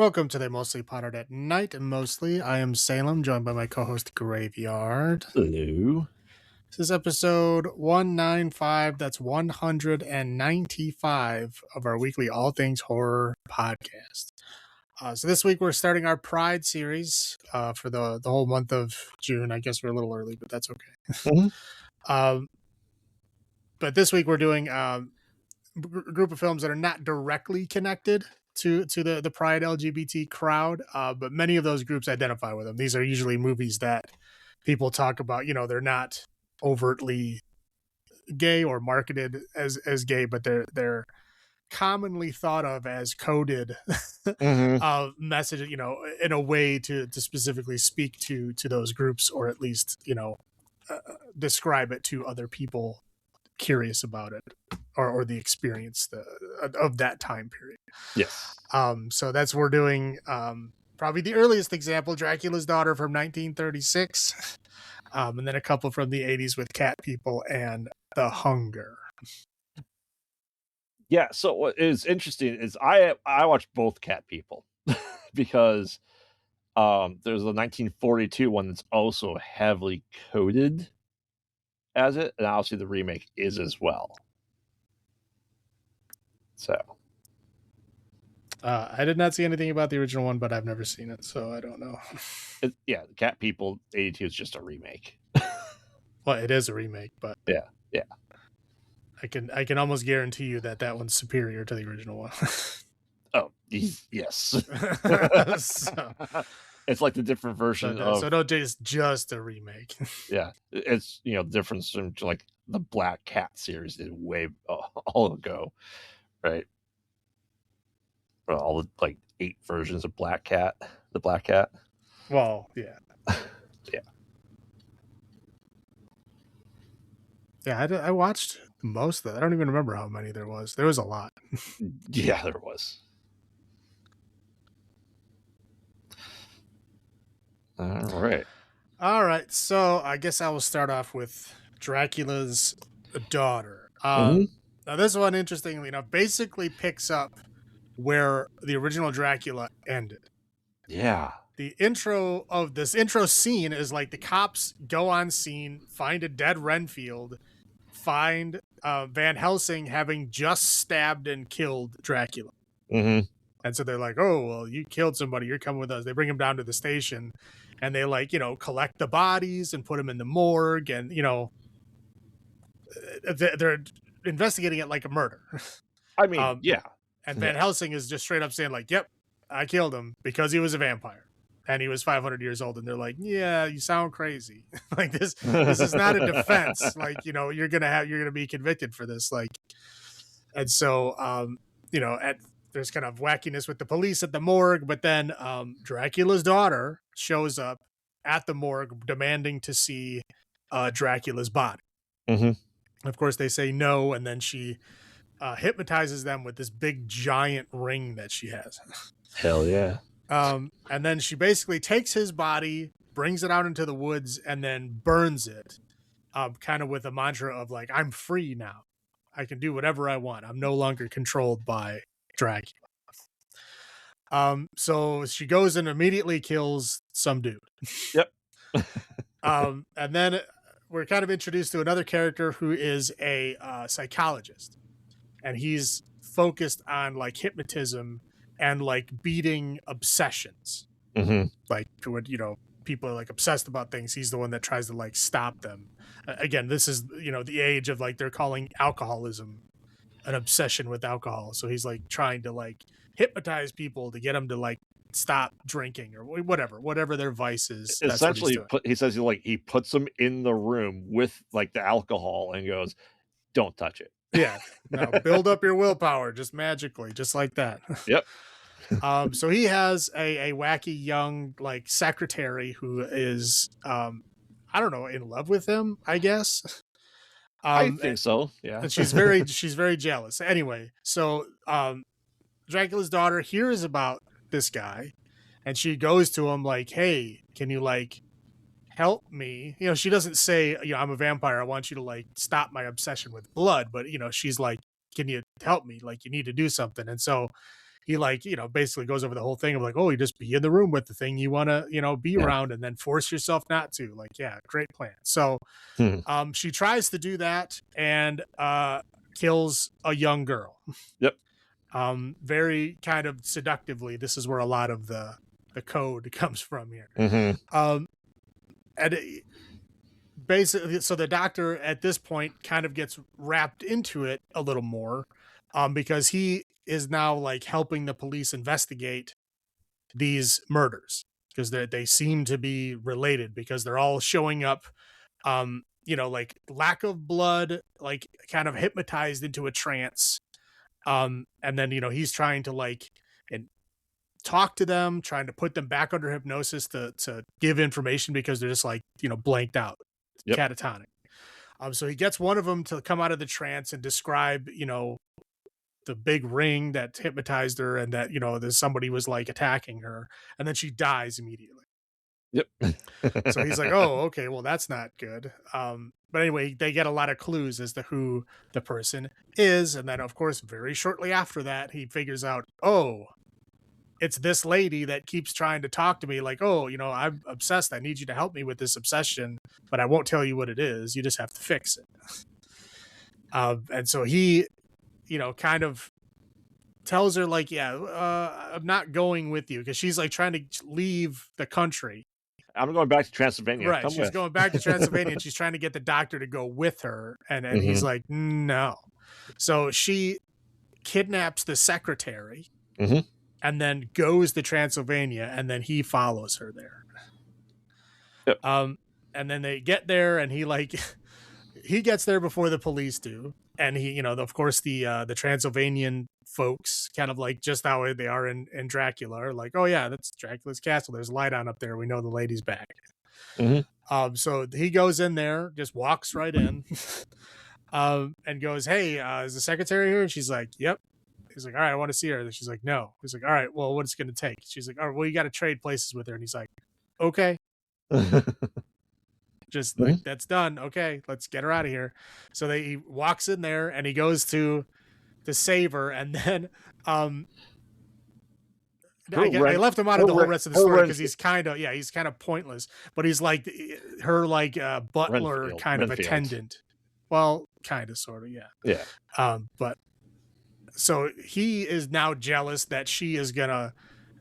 Welcome to the Mostly PodOutatNight. Mostly, I am Salem, joined by my co-host Graveyard. Hello. This is episode 195. That's 195 of our weekly All Things Horror podcast. So this week we're starting our Pride series for the whole month of June. I guess we're a little early, but that's okay. Mm-hmm. But this week we're doing a group of films that are not directly connected to the Pride LGBT crowd, but many of those groups identify with them. These are usually movies that people talk about. You know, they're not overtly gay or marketed as gay, but they're commonly thought of as coded messages, you know, in a way to specifically speak to those groups, or at least, you know, describe it to other people curious about it or the experience of that time period. Yes. So that's what we're doing. Probably the earliest example, Dracula's Daughter from 1936, and then a couple from the 80s with Cat People and The Hunger. Yeah, so what is interesting is I watched both Cat People because there's a 1942 one that's also heavily coded as it, and obviously the remake is as well. So I did not see anything about the original one, but I've never seen it, so I don't know. Yeah, Cat People 82 is just a remake. Well, it is a remake, but yeah. I can almost guarantee you that one's superior to the original one. Oh, yes. So, it's like the different version of. So don't just a remake. Yeah, it's, you know, difference from like the Black Cat series did way all ago, right? All the like 8 versions of Black Cat, the Black Cat. Well, yeah. Yeah, I watched most of that. I don't even remember how many there was. There was a lot. Yeah, there was. All right. So I guess I will start off with Dracula's Daughter. Mm-hmm. Now this one, interestingly enough, basically picks up where the original Dracula ended. Yeah. The intro of this scene is like the cops go on scene, find a dead Renfield, find Van Helsing having just stabbed and killed Dracula. Mm-hmm. And so they're like, oh, well, you killed somebody. You're coming with us. They bring him down to the station and they, like, you know, collect the bodies and put them in the morgue. And, you know, they're investigating it like a murder. I mean, yeah. And Van Helsing is just straight up saying, like, yep, I killed him because he was a vampire and he was 500 years old. And they're like, yeah, you sound crazy. Like this is not a defense. Like, you know, you're going to be convicted for this. Like, and so, you know, there's kind of wackiness with the police at the morgue, but then Dracula's daughter shows up at the morgue demanding to see Dracula's body. Mm-hmm. Of course, they say no, and then she hypnotizes them with this big giant ring that she has. Hell yeah. And then she basically takes his body, brings it out into the woods, and then burns it, kind of with a mantra of like, I'm free now. I can do whatever I want. I'm no longer controlled by Dracula. So she goes and immediately kills some dude. Yep. And then we're kind of introduced to another character who is a psychologist, and he's focused on like hypnotism and like beating obsessions. Mm-hmm. Like, you know, people are like obsessed about things. He's the one that tries to like stop them. Again, this is, you know, the age of like, they're calling alcoholism an obsession with alcohol. So he's like trying to like hypnotize people to get them to like stop drinking or whatever their vice is. Essentially, he says he puts them in the room with like the alcohol and goes, don't touch it. Yeah. No, build up your willpower just magically, just like that. Yep. So he has a wacky young like secretary who is I don't know, in love with him, I guess. I think so. Yeah. And she's very jealous. Anyway, so Dracula's daughter hears about this guy and she goes to him like, hey, can you like help me? You know, she doesn't say, you know, I'm a vampire, I want you to like stop my obsession with blood, but you know, she's like, can you help me? Like, you need to do something. And so he like, basically goes over the whole thing of like, oh, you just be in the room with the thing you want to, be Yeah. around, and then force yourself not to. Like, yeah, great plan. So Hmm. she tries to do that and kills a young girl. Yep. Very kind of seductively. This is where a lot of the code comes from here. Mm-hmm. And basically, so the doctor at this point kind of gets wrapped into it a little more, because he is now like helping the police investigate these murders, because they seem to be related, because they're all showing up, like lack of blood, like kind of hypnotized into a trance. And then, he's trying to like and talk to them, trying to put them back under hypnosis to give information, because they're just like, blanked out, Yep. catatonic. So he gets one of them to come out of the trance and describe, the big ring that hypnotized her, and that, there's somebody was like attacking her, and then she dies immediately. Yep. So he's like, oh, okay, well, that's not good. But anyway, they get a lot of clues as to who the person is. And then, of course, very shortly after that, he figures out, oh, it's this lady that keeps trying to talk to me like, oh, I'm obsessed. I need you to help me with this obsession, but I won't tell you what it is. You just have to fix it. And so he, kind of tells her like, yeah, I'm not going with you, because she's like trying to leave the country. I'm going back to Transylvania. Right. Come She's with. going back to Transylvania, and she's trying to get the doctor to go with her. And he's like, no. So she kidnaps the secretary, and then goes to Transylvania, and then he follows her there. Yep. And then they get there, and he like, he gets there before the police do. And he, of course, the Transylvanian folks, kind of like just how they are in Dracula, are like, oh yeah, that's Dracula's castle. There's a light on up there. We know the lady's back. So he goes in there, just walks right in, and goes, hey, is the secretary here? And she's like, yep. He's like, all right, I want to see her. And she's like, no. He's like, all right, well, what's it going to take? She's like, all right, well, you got to trade places with her. And he's like, okay. Just like, that's done. Okay, let's get her out of here. So he walks in there, and he goes to save her, and then I left him out of the whole rest of the story because he's kind of pointless. But he's like her like butler kind of attendant. Well, kind of, sort of, yeah. Yeah. But so he is now jealous that she is gonna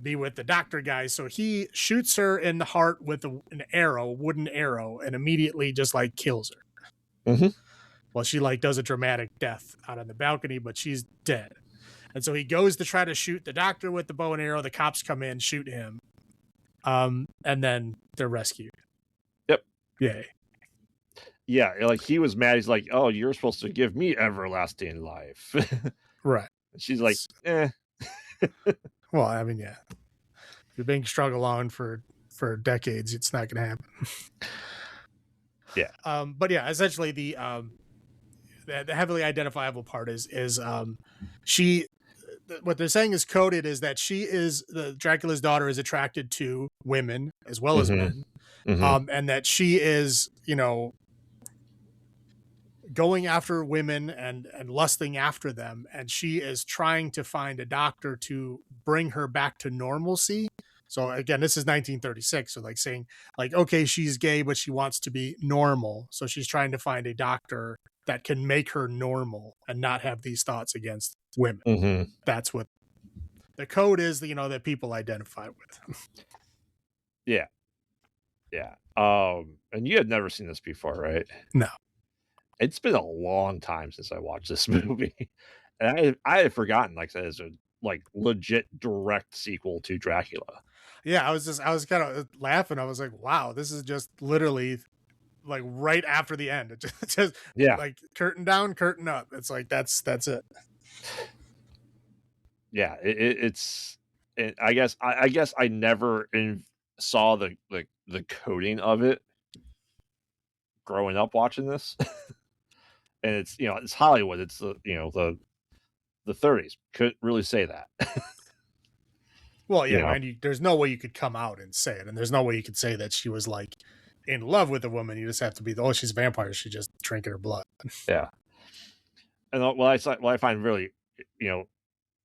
be with the doctor guy, so he shoots her in the heart with an wooden arrow, and immediately just like kills her. Well, she like does a dramatic death out on the balcony, but she's dead. And so he goes to try to shoot the doctor with the bow and arrow. The cops come in, shoot him, and then they're rescued. Yep. Yay. Yeah, like he was mad. He's like, oh, you're supposed to give me everlasting life. Right. She's like, eh. Well, I mean, yeah. If you're being struggled on for decades, it's not going to happen. Yeah. But yeah, essentially the heavily identifiable part is she. What they're saying is coded is that she is Dracula's daughter is attracted to women as well as men, and that she is going after women and lusting after them, and she is trying to find a doctor to bring her back to normalcy. So again, this is 1936, so like saying like, okay, she's gay, but she wants to be normal, so she's trying to find a doctor that can make her normal and not have these thoughts against women. That's what the code is, that people identify with. Yeah. And you had never seen this before, right? No. It's been a long time since I watched this movie, and I had forgotten, like I said, it's a like legit direct sequel to Dracula. Yeah, I was kind of laughing. I was like, wow, this is just literally like right after the end. It just like curtain down, curtain up. It's like that's it. Yeah, it's. I guess I never saw the coding of it growing up watching this. And it's it's Hollywood. It's the the 30s. Couldn't really say that. Well, yeah, and there's no way you could come out and say it, and there's no way you could say that she was like in love with a woman. You just have to be she's a vampire. She's just drinking her blood. Yeah. And what I find really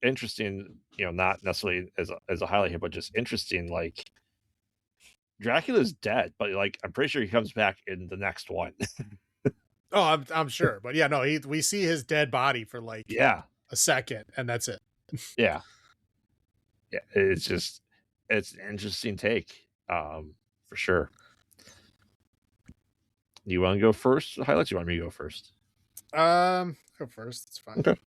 interesting, not necessarily as a highlight here, but just interesting. Like Dracula's dead, but like I'm pretty sure he comes back in the next one. Oh, I'm sure, but yeah, no, we see his dead body for like Yeah, a second, and that's it. yeah, yeah. It's an interesting take, for sure. You want to go first? Highlights? You want me to go first? Go first. It's fine. Okay.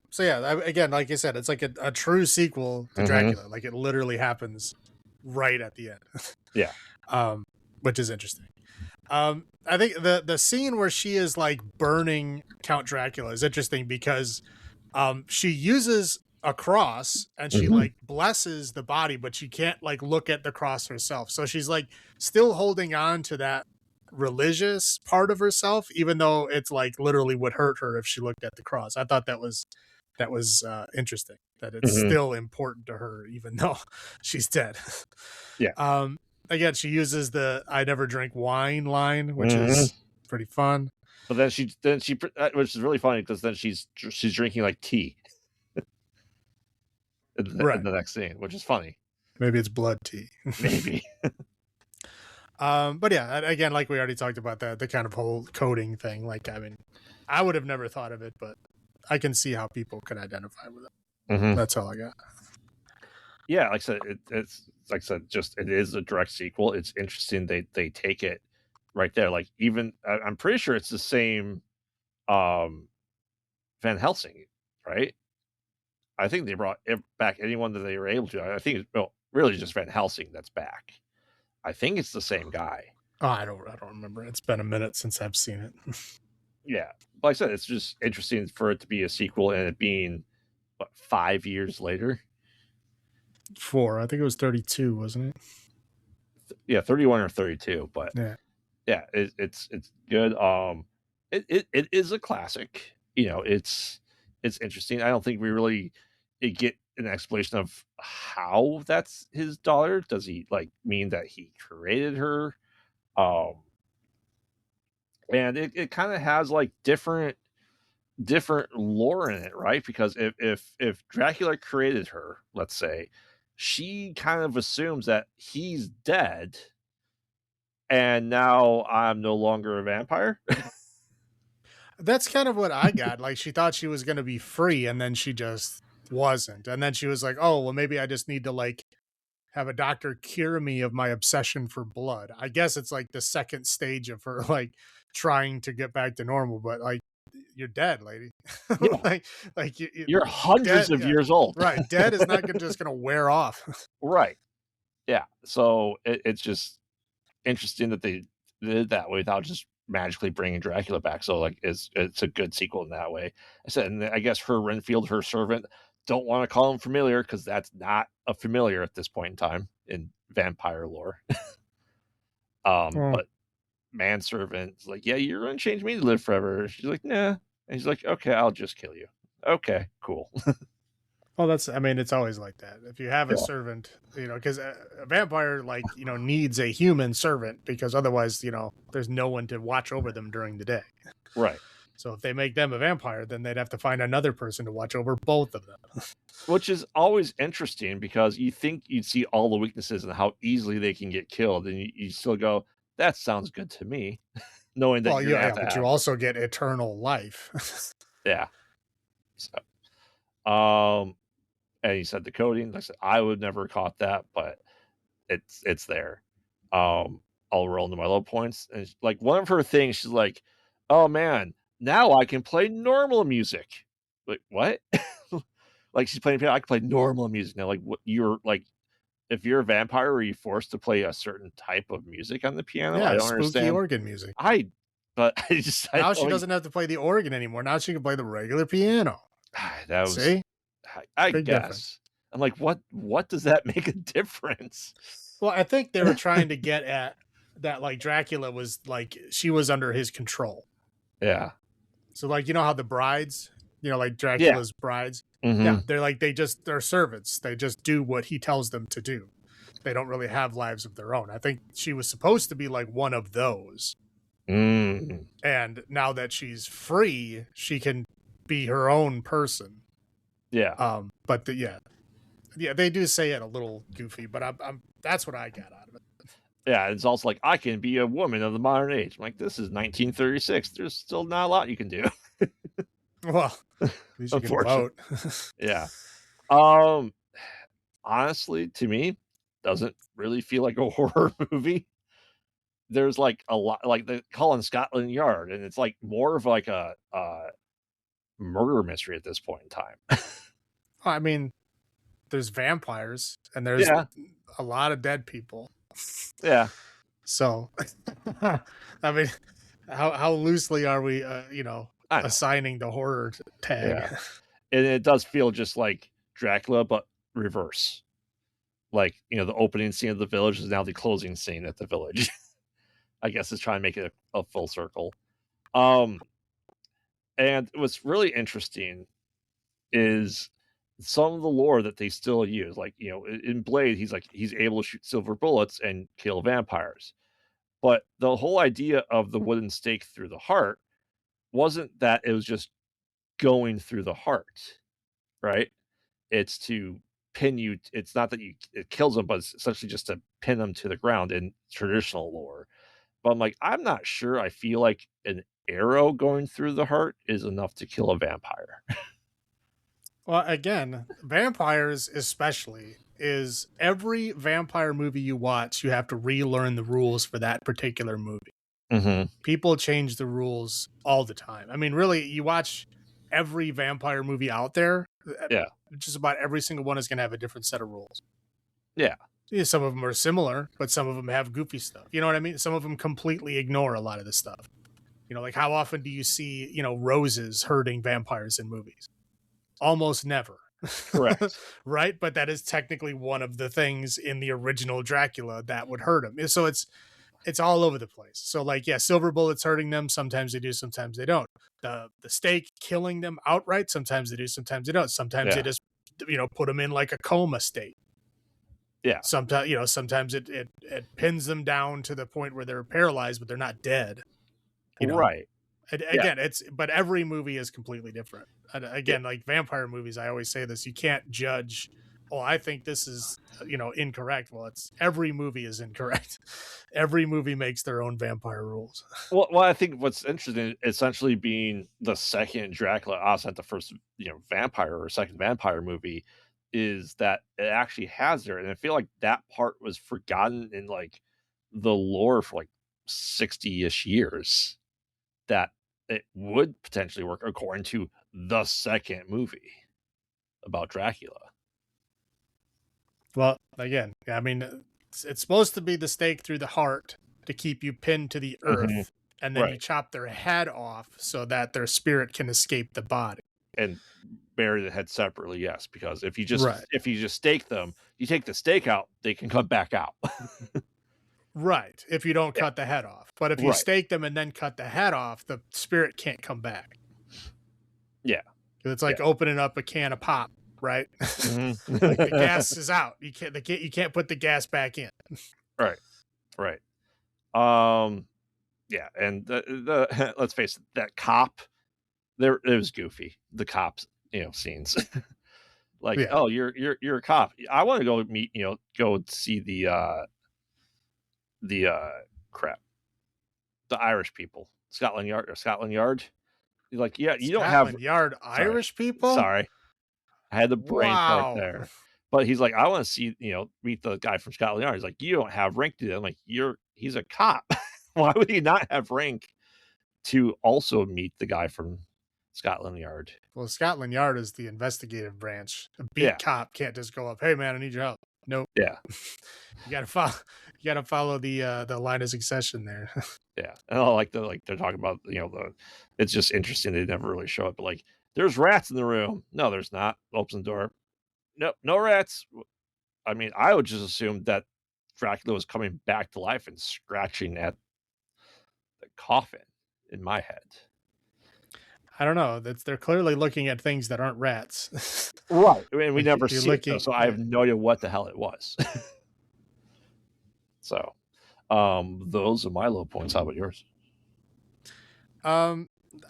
So yeah, again, like I said, it's like a true sequel to Dracula. Like it literally happens right at the end. Yeah. Which is interesting. I think the scene where she is like burning Count Dracula is interesting because she uses a cross and she like blesses the body, but she can't like look at the cross herself. So she's like still holding on to that religious part of herself, even though it's like literally would hurt her if she looked at the cross. I thought that was interesting, that it's still important to her even though she's dead. Yeah. Again, she uses the "I never drink wine" line, which is pretty fun. But then she which is really funny because then she's drinking like tea in the next scene, which is funny. Maybe it's blood tea. Maybe. But yeah, again, like we already talked about, the kind of whole coding thing. Like, I mean, I would have never thought of it, but I can see how people can identify with it. That's all I got. Yeah, like I said, it's like I said, just it is a direct sequel. It's interesting they take it right there. Like even I'm pretty sure it's the same Van Helsing, right? I think they brought back anyone that they were able to. I think it's really just Van Helsing that's back. I think it's the same guy. Oh, I don't remember. It's been a minute since I've seen it. Yeah, like I said, it's just interesting for it to be a sequel and it being 5 years later. 4, I think it was 32, wasn't it? Yeah, 31 or 32, but yeah, it's good. It is a classic. It's interesting. I don't think we really get an explanation of how that's his daughter. Does he like mean that he created her? And it kind of has like different lore in it, right? Because if Dracula created her, let's say, she kind of assumes that he's dead and now I'm no longer a vampire. That's kind of what I got. Like she thought she was going to be free and then she just wasn't. And then she was like, "Oh, well maybe I just need to like have a doctor cure me of my obsession for blood." I guess it's like the second stage of her like trying to get back to normal, but like you're dead, lady. Yeah. like you're hundreds dead, of years old. Right. Dead is not just going to wear off. Right. Yeah. So it's just interesting that they did it that way without just magically bringing Dracula back. So like it's a good sequel in that way. I said, and I guess her Renfield, her servant, don't want to call him familiar because that's not a familiar at this point in time in vampire lore. But manservant's like, yeah, you're gonna change me to live forever. She's like, nah. And he's like, okay, I'll just kill you. Okay, cool. Well, it's always like that. If you have a servant, because a vampire, like, needs a human servant because otherwise, there's no one to watch over them during the day. Right. So if they make them a vampire, then they'd have to find another person to watch over both of them. Which is always interesting because you think you'd see all the weaknesses and how easily they can get killed. And you still go, that sounds good to me. Knowing that but you also get eternal life. Yeah. So, and you said the coding. Like I said, I would never caught that, but it's there. I'll roll into my low points. And like one of her things, she's like, "Oh man, now I can play normal music." Like what? Like she's playing piano. I can play normal music now. Like what? You're like, if you're a vampire, are you forced to play a cerent type of music on the piano? Yeah, I don't spooky understand. Organ music. Now she doesn't have to play the organ anymore. Now she can play the regular piano. That was, see, I guess. Difference. I'm like, what does that make a difference? Well, I think they were trying to get at that, like Dracula was like, she was under his control. Yeah. So like, how the brides, like Dracula's brides, yeah, they're like, they're servants. They just do what he tells them to do. They don't really have lives of their own. I think she was supposed to be like one of those. And now that she's free, she can be her own person. Yeah. But yeah, they do say it a little goofy, but I'm that's what I got out of it. Yeah, it's also like, I can be a woman of the modern age. I'm like, this is 1936. There's still not a lot you can do, Well, at least you can unfortunately. vote. Yeah. Um, honestly, to me, doesn't really feel like a horror movie. There's like a lot, like they call in Scotland Yard, and it's like more of like a murder mystery at this point in time. I mean, there's vampires and there's Yeah, a lot of dead people. yeah, So, I mean, how loosely are we, I know. assigning the horror tag? Yeah, and it does feel just like Dracula, but reverse. Like, the opening scene of the village is now the closing scene at the village. I guess is trying to make it a full circle. Um, and what's really interesting is some of the lore that they still use. Like, in Blade, he's able to shoot silver bullets and kill vampires. But the whole idea of the wooden stake through the heart wasn't that it was just going through the heart, right? It's to pin you. It's not that it kills them, but it's essentially just to pin them to the ground in traditional lore. But I'm like, I'm not sure. I feel like an arrow going through the heart is enough to kill a vampire. Well, again, vampires especially is every vampire movie you watch, you have to relearn the rules for that particular movie. Mm-hmm. People change the rules all the time. I mean, really, you watch every vampire movie out there, Yeah. just about every single one is going to have a different set of rules. Yeah. Yeah, some of them are similar, but some of them have goofy stuff. You know what I mean? Some of them completely ignore a lot of this stuff. Like how often do you see, roses hurting vampires in movies? Almost never. Correct. Right? But that is technically one of the things in the original Dracula that would hurt him. So it's all over the place. So like, yeah, silver bullets hurting them. Sometimes they do, sometimes they don't. The stake killing them outright. Sometimes they do, sometimes they don't. Sometimes they Yeah. just, put them in like a coma state. Yeah. Sometimes it pins them down to the point where they're paralyzed, but they're not dead. Right. Yeah. Again, but every movie is completely different. Yeah. Again, like vampire movies, I always say this: you can't judge. Oh, I think this is incorrect. Well, it's every movie is incorrect. Every movie makes their own vampire rules. Well, I think what's interesting, essentially being the second Dracula, outside the first, vampire or second vampire movie, is that it actually has there, and I feel like that part was forgotten in like the lore for like 60-ish years. That it would potentially work according to the second movie about Dracula. Well, again, I mean, it's supposed to be the stake through the heart to keep you pinned to the Mm-hmm. earth, and then you Right. chop their head off so that their spirit can escape the body. And bury the head separately, yes, because if you Right. just stake them, you take the stake out, they can come back out. Right. If you don't Yeah. cut the head off. But if you Right. stake them and then cut the head off, the spirit can't come back. Yeah. It's like Yeah. opening up a can of pop, right? Mm-hmm. Like the gas is out. You can't put the gas back in. Right. Right. Yeah, and the let's face it, that cop there, it was goofy. The cops, scenes. Like, Yeah. oh, you're a cop. I want to go meet, go see the crap, the Irish people, Scotland Yard. You're like, yeah, you don't have. Scotland Yard Sorry, Irish people? sorry, I had the brain fart Wow. there. But he's like, I want to see, meet the guy from Scotland Yard. He's like, you don't have rank to that. I'm like, he's a cop. Why would he not have rank to also meet the guy from Scotland Yard? Well, Scotland Yard is the investigative branch. A beat Yeah. cop can't just go up, hey man, I need your help. Nope. Yeah. You gotta follow the line of succession there. Yeah. And I like they're talking about, it's just interesting. They never really show it, but like, there's rats in the room. No, there's not. Opens the door. Nope, no rats. I mean, I would just assume that Dracula was coming back to life and scratching at the coffin in my head. I don't know. They're clearly looking at things that aren't rats. Right. I mean, we Like, never you're see it, though, looking. so I have no idea what the hell it was. So, those are my low points. How about yours?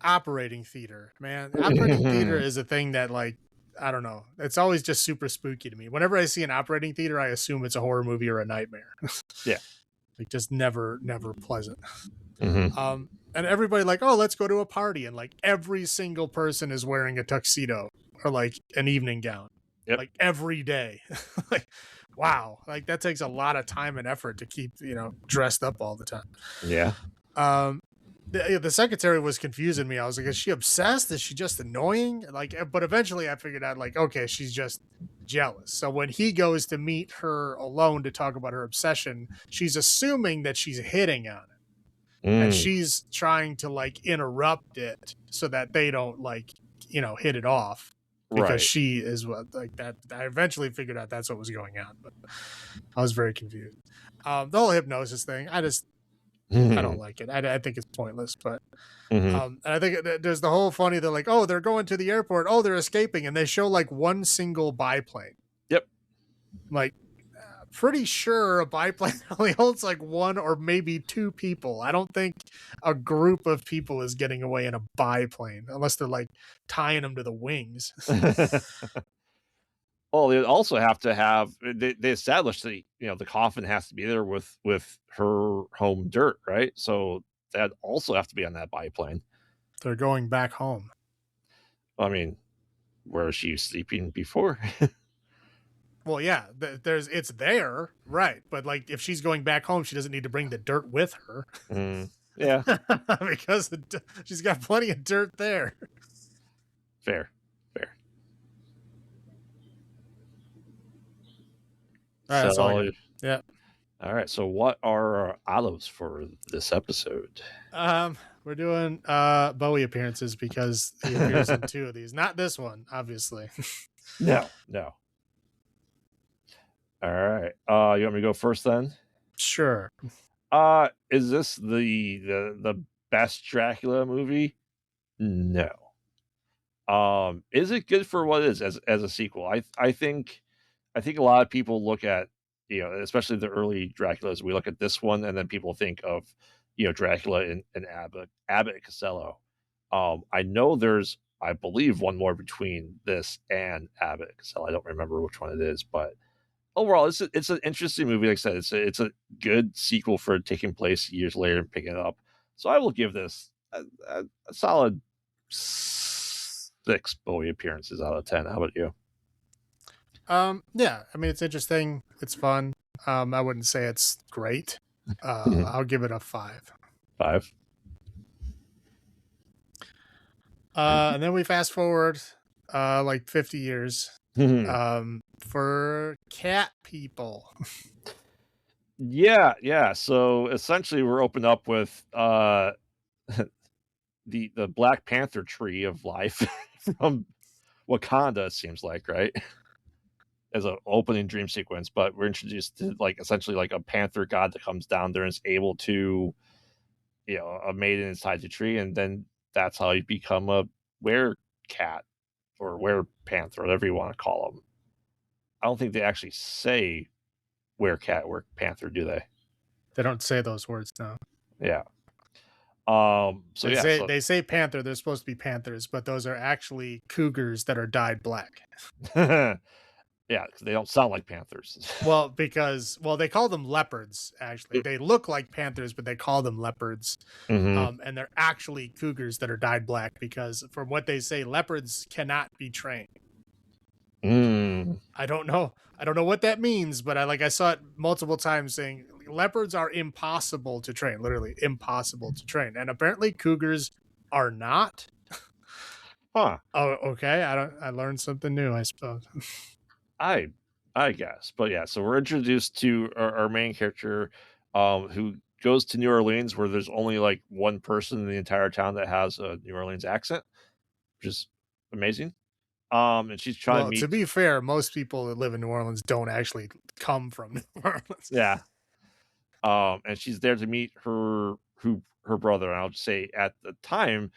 Operating theater, man. Operating theater is a thing that, like, I don't know. It's always just super spooky to me. Whenever I see an operating theater, I assume it's a horror movie or a nightmare. Yeah. Like just never pleasant. Mm-hmm. And everybody like, oh, let's go to a party, and like every single person is wearing a tuxedo or like an evening gown, Yep. like every day. Like, wow, like that takes a lot of time and effort to keep dressed up all the time. Yeah. The secretary was confusing me. I was like, is she obsessed? Is she just annoying? Like, but eventually I figured out, like, okay, she's just jealous. So when he goes to meet her alone to talk about her obsession, she's assuming that she's hitting on it. And Mm. she's trying to like interrupt it so that they don't like, hit it off because Right. she is what like that. I eventually figured out that's what was going on, but I was very confused. The whole hypnosis thing, I don't like it. I think it's pointless, but Mm-hmm. and I think there's the whole funny. They're like, oh, they're going to the airport. Oh, they're escaping, and they show like one single biplane. Yep. I'm like, pretty sure a biplane only holds like one or maybe two people. I don't think a group of people is getting away in a biplane unless they're like tying them to the wings. Well, they also have to have they established the the coffin has to be there with her home dirt, right? So that also have to be on that biplane. They're going back home. I mean, where is she sleeping before? Well, yeah, it's there, right? But like, if she's going back home, she doesn't need to bring the dirt with her Yeah, because she's got plenty of dirt there. fair, fair. All right, that's all I So, got. Yeah. all right. So, what are our autos for this episode? We're doing Bowie appearances because he appears in two of these. Not this one, obviously. No, no. All right. You want me to go first then? Sure. Is this the best Dracula movie? No. Is it good for what it is as a sequel? I think a lot of people look at especially the early Draculas. We look at this one, and then people think of Dracula and Abbott and Costello. I know there's I believe one more between this and Abbott and Costello. I don't remember which one it is, but overall, it's an interesting movie. Like I said, it's a good sequel for taking place years later and picking it up. So I will give this a solid 6 Bowie appearances out of 10. How about you? Yeah, I mean, it's interesting. It's fun. I wouldn't say it's great. I'll give it a 5. 5. And then we fast forward like 50 years for cat people. Yeah. So essentially, we're opened up with the Black Panther tree of life from Wakanda. It seems like, right? As an opening dream sequence, but we're introduced to like essentially like a panther god that comes down there and is able to, a maiden inside the tree, and then that's how you become a werecat or werepanther, whatever you want to call them. I don't think they actually say werecat, werepanther, do they? They don't say those words now. Yeah. They say panther. They're supposed to be panthers, but those are actually cougars that are dyed black. Yeah, because they don't sound like panthers. Well, they call them leopards. Actually, they look like panthers, but they call them leopards. Mm-hmm. And they're actually cougars that are dyed black because, from what they say, leopards cannot be trained. I don't know what that means, but I saw it multiple times saying leopards are impossible to train, literally impossible to train, and apparently cougars are not. Huh. Oh, okay. I learned something new, I suppose. I guess, but yeah. So we're introduced to our main character, who goes to New Orleans, where there's only like one person in the entire town that has a New Orleans accent, which is amazing. And she's trying to meet. To be fair, most people that live in New Orleans don't actually come from New Orleans. Yeah. And she's there to meet her brother. And I'll just say at the time,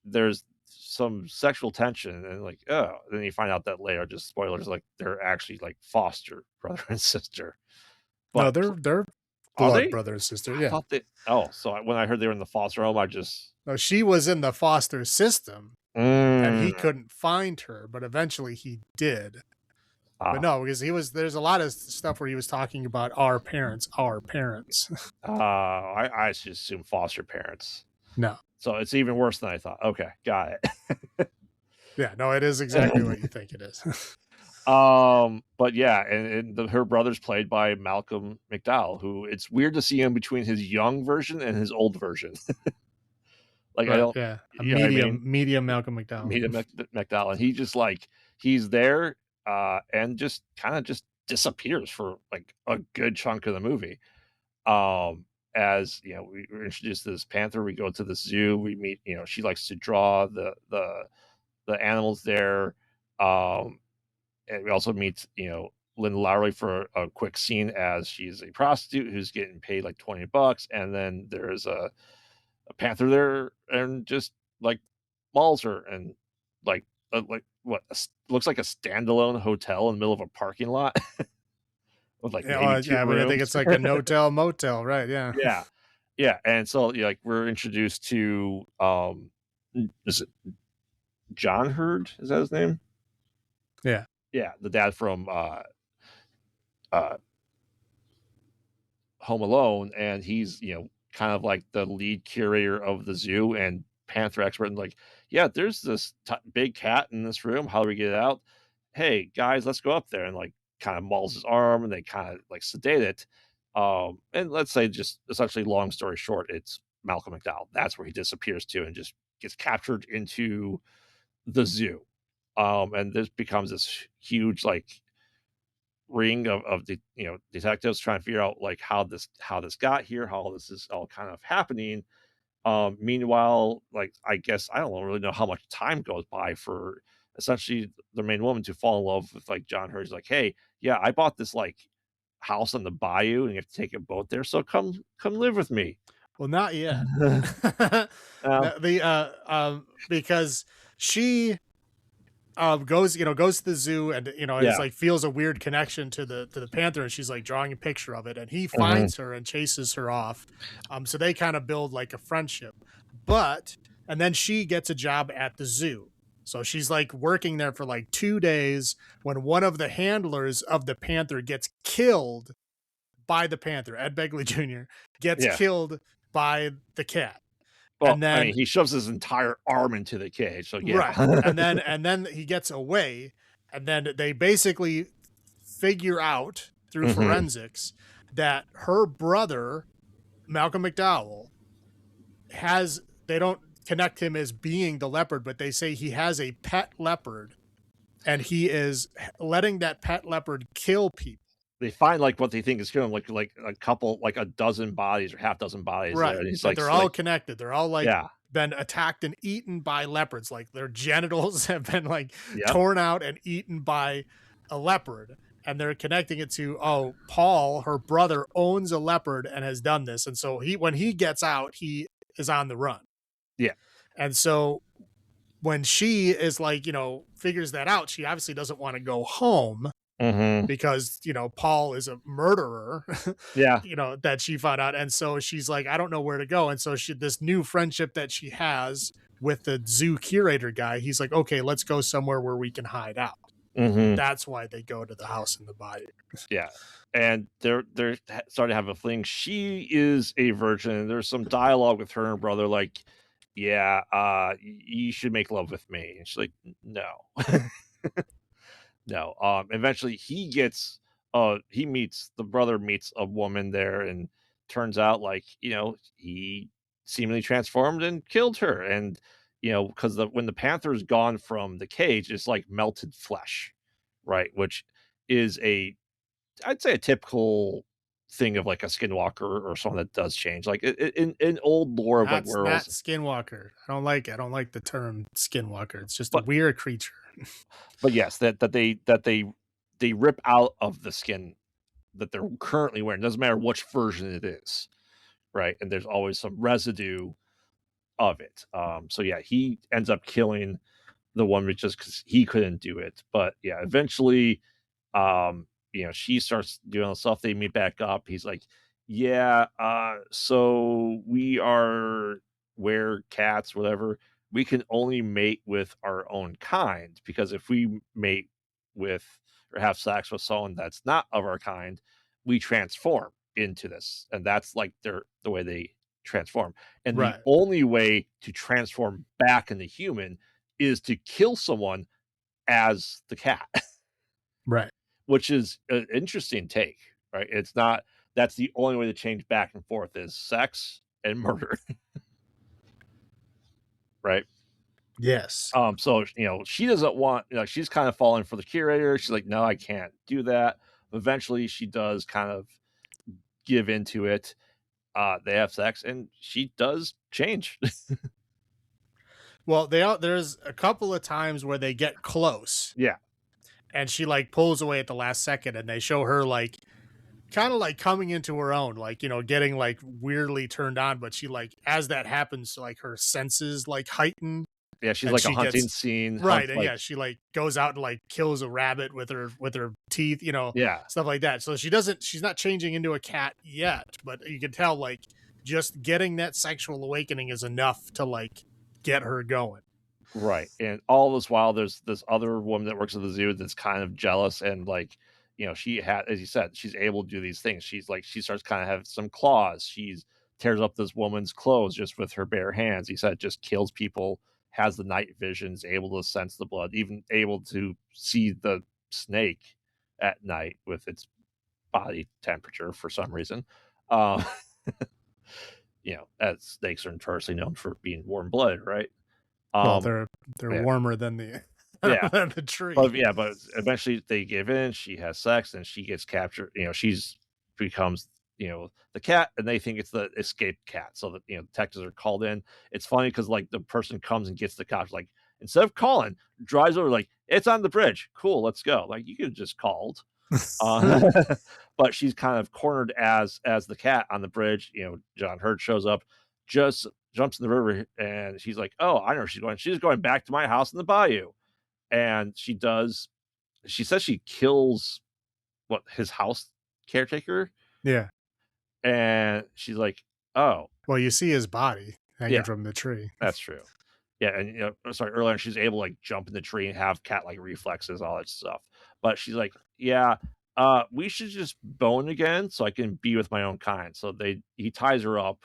there's some sexual tension, and like, oh, then you find out that later, just spoilers, like they're actually like foster brother and sister. But no, they're are blood they brother and sister. I Yeah. thought they. Oh, so when I heard they were in the foster home, I just. No, she was in the foster system. and he Mm. couldn't find her, but eventually he did. But Ah. no, because there's a lot of stuff where he was talking about our parents, our parents. I should assume foster parents. No. So it's even worse than I thought. Okay, got Yeah, no, it is exactly what it. you think it is. But yeah, and her brother's played by Malcolm McDowell, who it's weird to see him between his young version and his old version. Like I Right, don't, yeah. A you know what I mean? medium Malcolm McDowell. Meet him McDowell, and he just like he's there, and just kind of just disappears for like a good chunk of the movie. Um, as you know, we're introduced to this panther. We go to the zoo. We meet, you know, she likes to draw the animals there. Um, and we also meet, you know, Lynn Lowry for a quick scene as she's a prostitute who's getting paid like $20, and then there's a panther there and just like mauls her and like what looks like a standalone hotel in the middle of a parking lot with like Yeah, maybe two yeah, I think rooms. it's like a no-tell motel, right? Yeah. Yeah, yeah, and so yeah, like we're introduced to is it John Hurd? Is that his name? Yeah. Yeah, the dad from uh Home Alone, and he's, you know, kind of like the lead curator of the zoo and panther expert, and like, yeah, there's this big cat in this room. How do we get it out? Hey guys, let's go up there, and like kind of mauls his arm, and they kind of like sedate it. And let's say, just essentially, long story short, it's Malcolm McDowell. That's where he disappears to, and just gets captured into the zoo. And this becomes this huge like ring of the, you know, detectives trying to figure out like how this got here, how this is all kind of happening. Meanwhile, like I guess I don't really know how much time goes by for essentially the main woman to fall in love with like John Hurst. Like, hey, yeah, I bought this like house on the bayou, and you have to take a boat there, so come live with me. Well, not yet. Well, Because she goes to the zoo, and is yeah. like feels a weird connection to the panther, and she's like drawing a picture of it, and he Hmm. finds her and chases her off. So they kind of build like a friendship. But and then she gets a job at the zoo. So she's like working there for like 2 days when one of the handlers of the panther gets killed by the panther. Ed Begley Jr. gets Yeah. killed by the cat. Well, And I then mean, he shoves his entire arm into the cage, so yeah. right. And then he gets away, and then they basically figure out through Hmm. forensics that her brother, Malcolm McDowell, has they don't connect him as being the leopard, but they say he has a pet leopard, and he is letting that pet leopard kill people. They find like what they think is killing, like a couple, like a dozen bodies or half dozen bodies there, Right. and he's That they're all like, connected. They're all like yeah, been attacked and eaten by leopards. Like their genitals have been like yep, torn out and eaten by a leopard. And they're connecting it to, oh, Paul, her brother, owns a leopard and has done this. And so when he gets out, he is on the run. yeah, And so when she is like, figures that out, she obviously doesn't want to go home hmm, because, Paul is a murderer, yeah, that she found out. And so she's like, I don't know where to go. And so this new friendship that she has with the zoo curator guy, he's like, okay, let's go somewhere where we can hide out. hmm, That's why they go to the house in the bayou. yeah. And they're starting to have a fling. She is a virgin. And there's some dialogue with her and her brother, like, yeah, you should make love with me. And she's like, no, no. Eventually he meets the brother meets a woman there, and turns out like, you know, he seemingly transformed and killed her. And you know, because when the panther's gone from the cage, it's like melted flesh, right? Which is I'd say a typical thing of like a skinwalker or someone that does change. Like in old lore of like That's not werewolves, skinwalker. I don't like it. I don't like the term skinwalker. It's just a but weird creature. yes, that they rip out of the skin that they're currently wearing. Doesn't matter which version it is, right? And there's always some residue of it. So yeah, he ends up killing the woman just because he couldn't do it. But yeah, eventually, you know, she starts doing the stuff. They meet back up. He's like, yeah, so we are werecats, whatever. we can only mate with our own kind, because if we mate with or have sex with someone that's not of our kind, we transform into this, and that's like the way they transform. And the Right. only way to transform back into human is to kill someone as the cat, Right. which is an interesting take, right? It's not that's the only way to change back and forth is sex and murder, right? Yes. So she doesn't want, she's kind of falling for the curator. She's like, no, I can't do that. Eventually, she does kind of give into it. They have sex, and she does change. Well, there's a couple of times where they get close, Yeah, and she like pulls away at the last second, and they show her like kind of like coming into her own, like, getting like weirdly turned on. But she like, as that happens, like her senses like heighten, yeah, she's and like a she hunting gets scene, right. hunt And like yeah, she like goes out and like kills a rabbit with her teeth, yeah, stuff like that. So she's not changing into a cat yet, but you can tell like just getting that sexual awakening is enough to like get her going. right. And all this while, there's this other woman that works at the zoo that's kind of jealous, and like, she had, as you said, she's able to do these things. She's like, she starts kind of having some claws. She's tears up this woman's clothes just with her bare hands. He said just kills people, has the night visions, able to sense the blood, even able to see the snake at night with its body temperature for some reason. Um, as snakes are notoriously known for being warm blooded, right? Well, Um, they're yeah, warmer than the yeah. than the tree. But eventually they give in. She has sex, and she gets captured. She's becomes the cat, and they think it's the escaped cat. So that detectives are called in. It's funny because like the person comes and gets the cops, like instead of calling, drives over, like it's on the bridge. Cool, let's go. Like you could have just called. Uh, but she's kind of cornered as the cat on the bridge. John Hurt shows up, just jumps in the river, and she's like, "Oh, I know where she's going. She's going back to my house in the bayou." And she does. She says she kills his house caretaker, Yeah. and she's like, "Oh, Well, you see his body hanging yeah, from the tree. that's true." Yeah, and sorry, earlier she's able to like jump in the tree and have cat like reflexes, all that stuff. But she's like, "Yeah, we should just bone again so I can be with my own kind." So he ties her up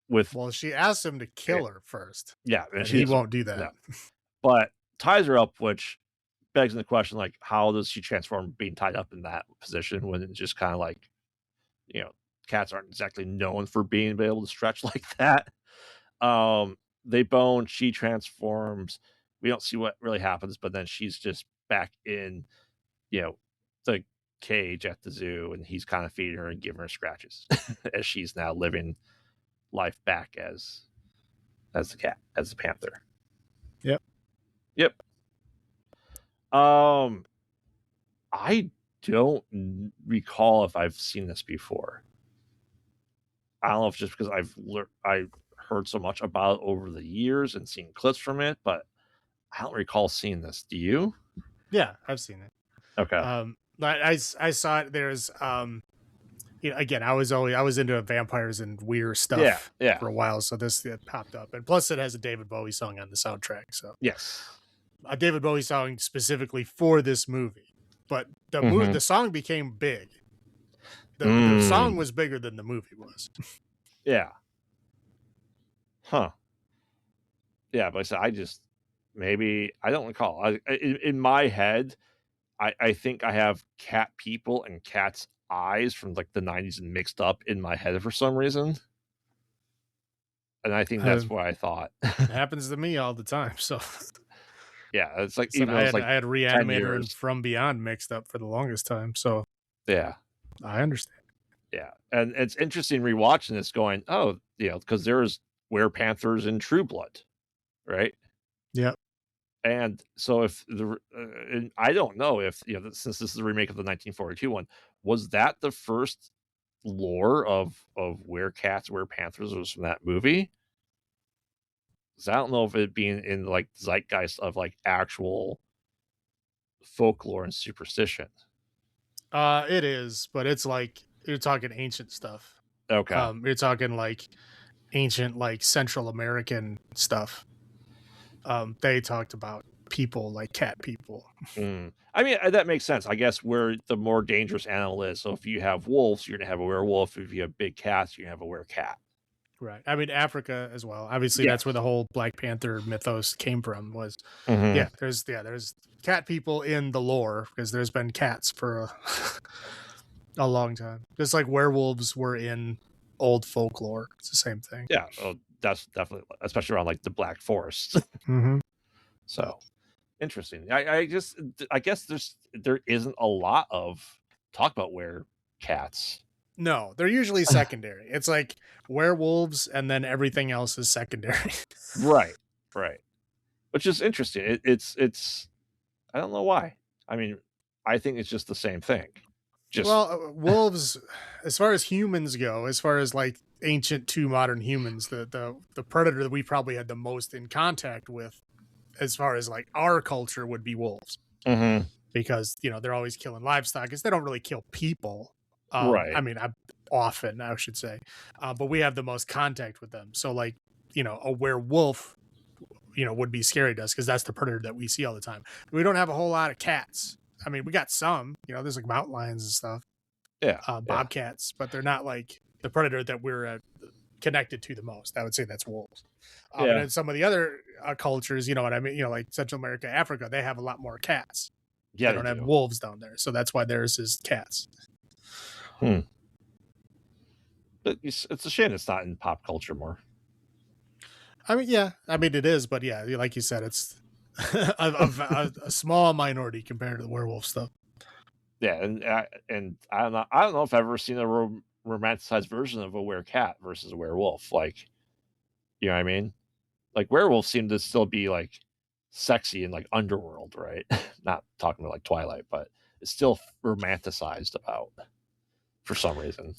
with Well, she asks him to kill her first, yeah, and and she he doesn't, won't do no, that. but ties her up, which begs the question, like, how does she transform being tied up in that position when it's just kind of like, you know, cats aren't exactly known for being able to stretch like that. They bone, she transforms. We don't see what really happens, but then she's just back in, you know, the cage at the zoo, and he's kind of feeding her and giving her scratches as she's now living life back as the cat, as the panther. Yep. Yep. Um, I don't recall if I've seen this before. I don't know if it's just because I heard so much about it over the years and seen clips from it, but I don't recall seeing this. Do you? Yeah, I've seen it. Okay. I saw it. There's again, I was into vampires and weird Yeah. stuff Yeah. for a while, so this it popped up, and plus it has a David Bowie song on the soundtrack. So Yes. a David Bowie song specifically for this movie, but Mm-hmm. the song became big. The song Mm. was bigger than the movie was. Yeah. Huh. Yeah, but I said maybe I don't recall. In my head, I think I have cat people and cat's eyes from like the 90s and mixed up in my head for some reason. And I think Uh, that's what I thought. it happens to me all the time. So Yeah, it's like said even though it's like I had 10 Reanimator and years. From Beyond mixed up for the longest time. So Yeah. I understand. Yeah. And it's interesting rewatching this going, oh, because there's Werepanthers in True Blood, right? Yep. And so if and I don't know if, since this is a remake of the 1942 one, was that the first lore of werecats, werepanthers was from that movie? 'Cause I don't know if it being in like zeitgeist of like actual folklore and superstition. It is, but it's like you're talking ancient stuff. Okay. You're talking like ancient, like Central American stuff. they talked about people like cat people. I mean, that makes sense. I guess where the more dangerous animal is. So if you have wolves, you're gonna have a werewolf. If you have big cats, you're gonna have a werecat. Right. I mean, Africa as well. Obviously, Yeah. that's where the whole Black Panther mythos came from. Was Mhm. there's cat people in the lore because there's been cats for a long time. Just like werewolves were in old folklore. It's the same thing. Yeah. Oh, that's definitely, especially around like the Black Forest. Mm-hmm. So interesting. I guess there isn't a lot of talk about werecats. No, they're usually secondary. It's like werewolves, and then everything else is secondary. Right. Right. Which is interesting. It's I don't know why. I mean, I think it's just the same thing. Just Well, wolves, as far as humans go, as far as like ancient to modern humans, the predator that we probably had the most in contact with, as far as like our culture, would be wolves Mhm. because they're always killing livestock because they don't really kill people. I Right. mean, often I should say, but we have the most contact with them. So like a werewolf, would be scary to us because that's the predator that we see all the time. We don't have a whole lot of cats. I mean, we got some. There's like mountain lions and stuff, Yeah. Yeah. bobcats, but they're not like the predator that we're connected to the most. I would say that's wolves. And Yeah. in some of the other cultures, you know what I mean? Like Central America, Africa, they have a lot more cats. Yeah, They they don't have do. wolves down there, so that's why theirs is cats. Hmm. But it's a shame it's not in pop culture more. I mean, yeah, I mean it is, but yeah, like you said, it's a small minority compared to the werewolf stuff. Yeah, and I don't know if I've ever seen a romanticized version of a werecat versus a werewolf. Like, you know what I mean? Like werewolves seem to still be like sexy in like underworld, right? Not talking about like Twilight, but it's still romanticized about for some reason.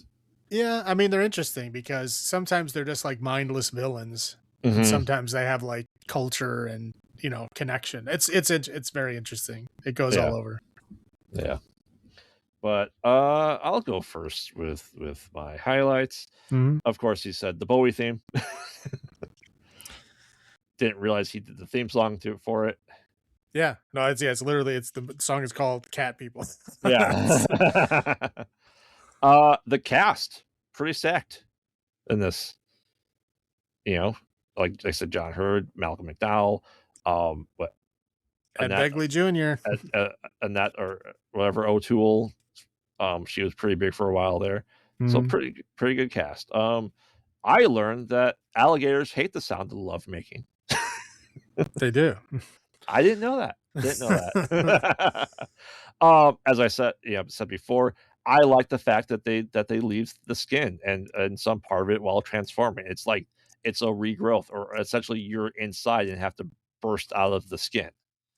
Yeah, I mean they're interesting because sometimes they're just like mindless villains, and Hmm. sometimes they have like culture and connection. It's very interesting. It goes Yeah, all over. yeah. But I'll go first with my highlights. Mm-hmm. Of course, he said the Bowie theme. Didn't realize he did the theme song for it. Yeah, no, it's literally the song is called "Cat People." Yeah. The cast pretty stacked in this. You know, like I said, John Hurd, Malcolm McDowell, but Ed Annette, Begley Jr. Annette or whatever O'Toole. She was pretty big for a while there, so Mm-hmm. pretty good cast. I learned that alligators hate the sound of lovemaking. They do. I didn't know that. Didn't know that. As I said before, I like the fact that they leave the skin and some part of it while transforming. It's like it's a regrowth, or essentially you're inside and have to burst out of the skin.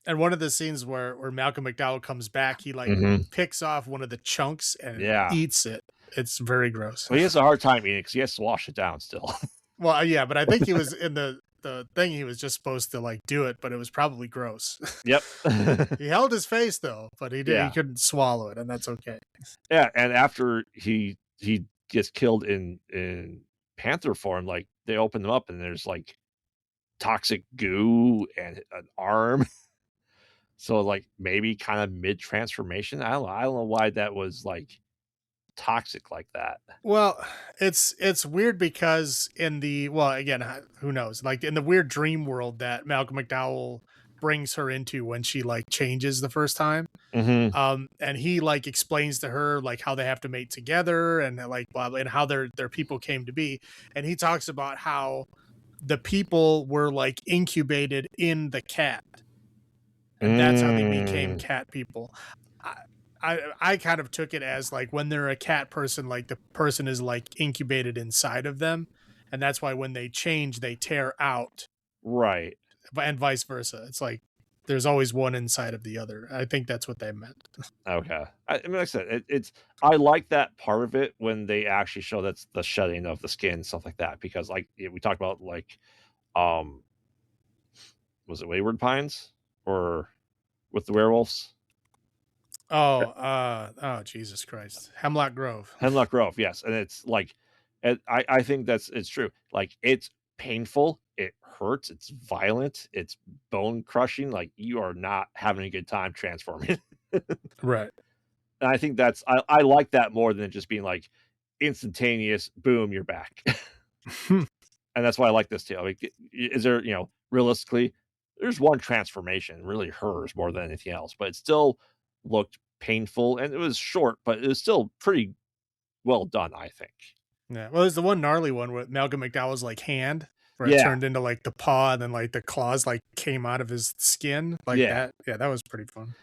And one of the scenes where Malcolm McDowell comes back, he like Hmm. picks off one of the chunks and Yeah, eats it. It's very gross. but he has a hard time eating because he has to wash it down still. Well, yeah, but I think he was in the thing. He was just supposed to like do it, but it was probably gross. Yep. He held his face though, but he Yeah, couldn't swallow it, and that's okay. yeah. And after he gets killed in panther form, like they open them up and there's like toxic goo and an arm. So like maybe kind of mid transformation. I don't know why that was like toxic like that. Well, it's weird because again, who knows? Like in the weird dream world that Malcolm McDowell brings her into when she like changes the first time. Hmm. And he like explains to her like how they have to mate together and like blah, blah and how their people came to be. And he talks about how the people were like incubated in the cat, and that's how they became Mm, cat people. I, I kind of took it as like when they're a cat person, like the person is like incubated inside of them, and that's why when they change, they tear out, right. and vice versa. It's like there's always one inside of the other. I think that's what they meant. Okay. I mean, like I said, it's I like that part of it when they actually show that's the shedding of the skin and stuff like that because like we talked about like um was it Wayward Pines or with the werewolves? Oh, Jesus Christ, Hemlock Grove. Hemlock Grove, yes, and it's like, and I think it's true. Like it's painful it hurts, it's violent, it's bone crushing, like, you are not having a good time transforming. Right. And I think I like that more than just being, like, instantaneous, boom, you're back. And that's why I like this too. Like, is there, realistically, there's one transformation, really hers more than anything else, but it still looked painful and it was short, but it was still pretty well done, I think. Yeah. Well, there's the one gnarly one with Malcolm McDowell's like hand where it Yeah, turned into like the paw and then like the claws like came out of his skin like yeah. that. Yeah, that was pretty fun.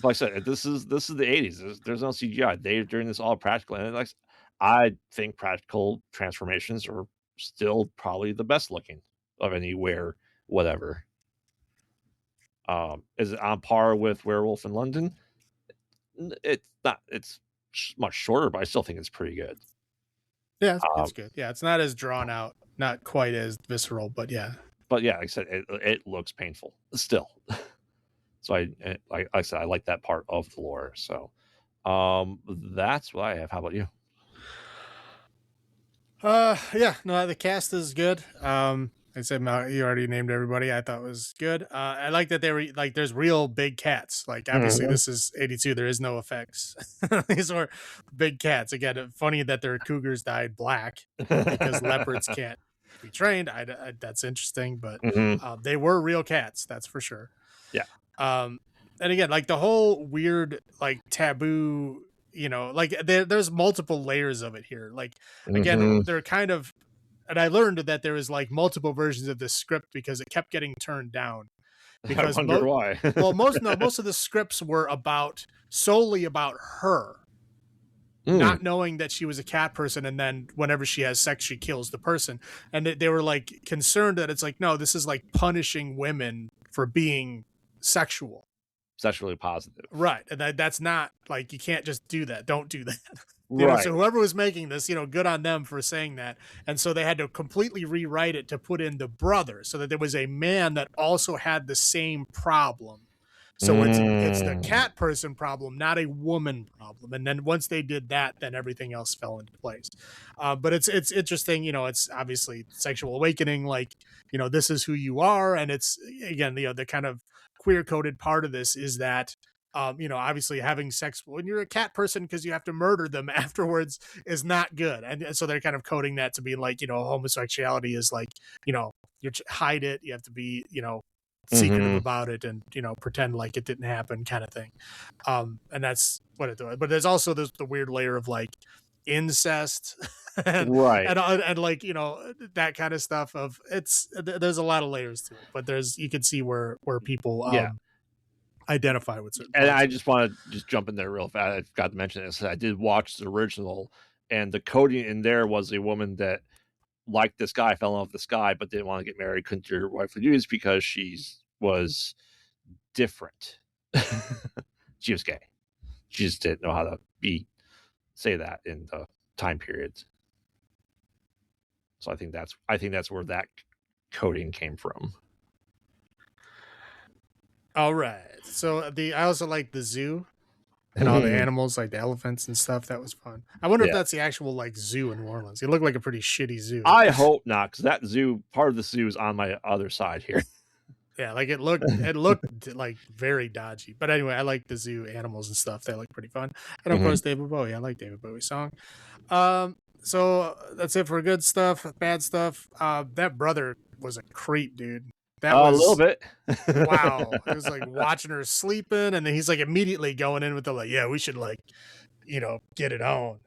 Like I said, this is the '80s. There's no CGI. They're doing this all practical, and I think practical transformations are still probably the best looking of anywhere, whatever. Is it on par with Werewolf in London? It's not. It's much shorter, but I still think it's pretty good. Yeah, it's Um, good. Yeah, it's not as drawn out, not quite as visceral, but yeah. but yeah, like I said, it looks painful still. So like I said, I like that part of the lore. So that's what I have. How about you? Yeah, no, the cast is good. I said you already named everybody. I thought was good. I like that they were like, there's real big cats. Like, obviously, Mhm. this is '82. There is no effects. These were big cats. Again, funny that their cougars dyed black because leopards can't be trained. That's interesting, but Mhm. they were real cats. That's for sure. Yeah. Um, and again, like the whole weird, like taboo, like there's multiple layers of it here. Like, again, Mhm. they're kind of, and I learned that there was like multiple versions of this script because it kept getting turned down I because wonder why. most of the scripts were solely about her Mm, not knowing that she was a cat person, and then whenever she has sex she kills the person, and they were like concerned that it's like, no, this is like punishing women for being sexual. sexually positive. Right. And that's not like, you can't just do that. Don't do that. Right. So whoever was making this, good on them for saying that. And so they had to completely rewrite it to put in the brother so that there was a man that also had the same problem. So it's the Mm, cat person problem, not a woman problem. And then once they did that, then everything else fell into place. But it's interesting, it's obviously sexual awakening, like, this is who you are. And it's, again, the kind of queer coded part of this is that obviously having sex when you're a cat person because you have to murder them afterwards is not good. And so they're kind of coding that to be like, homosexuality is like, you hide it. You have to be, secretive mhm. about it and, pretend like it didn't happen kind of thing. And that's what it does. But there's also the weird layer of like incest and, Right. and like, that kind of stuff of there's a lot of layers to it, but you can see where people, Yeah. identify with certain And parts I of it. just wanna just jump in there real fast. I forgot to mention this. I did watch the original, and the coding in there was a woman that liked this guy, fell in love with this guy, but didn't wanna get married, couldn't do her wifely duties because she's was different. She was gay. She just didn't know how to say that in the time periods. So I think that's where that coding came from. All right. So I also like the zoo and all the Mhm. animals, like the elephants and stuff. That was fun. I wonder if Yeah. that's the actual like zoo in New Orleans. It looked like a pretty shitty zoo. I hope not, because that zoo, part of the zoo is on my other side here. Yeah, like it looked like very dodgy. But anyway, I like the zoo animals and stuff. They look pretty fun. And of Mhm. course, David Bowie. I like David Bowie's song. So that's it for good stuff. Bad stuff. That brother was a creep, dude. That A little was bit. wow. It was like watching her sleeping, and then he's like immediately going in with the like, yeah, we should like, get it on.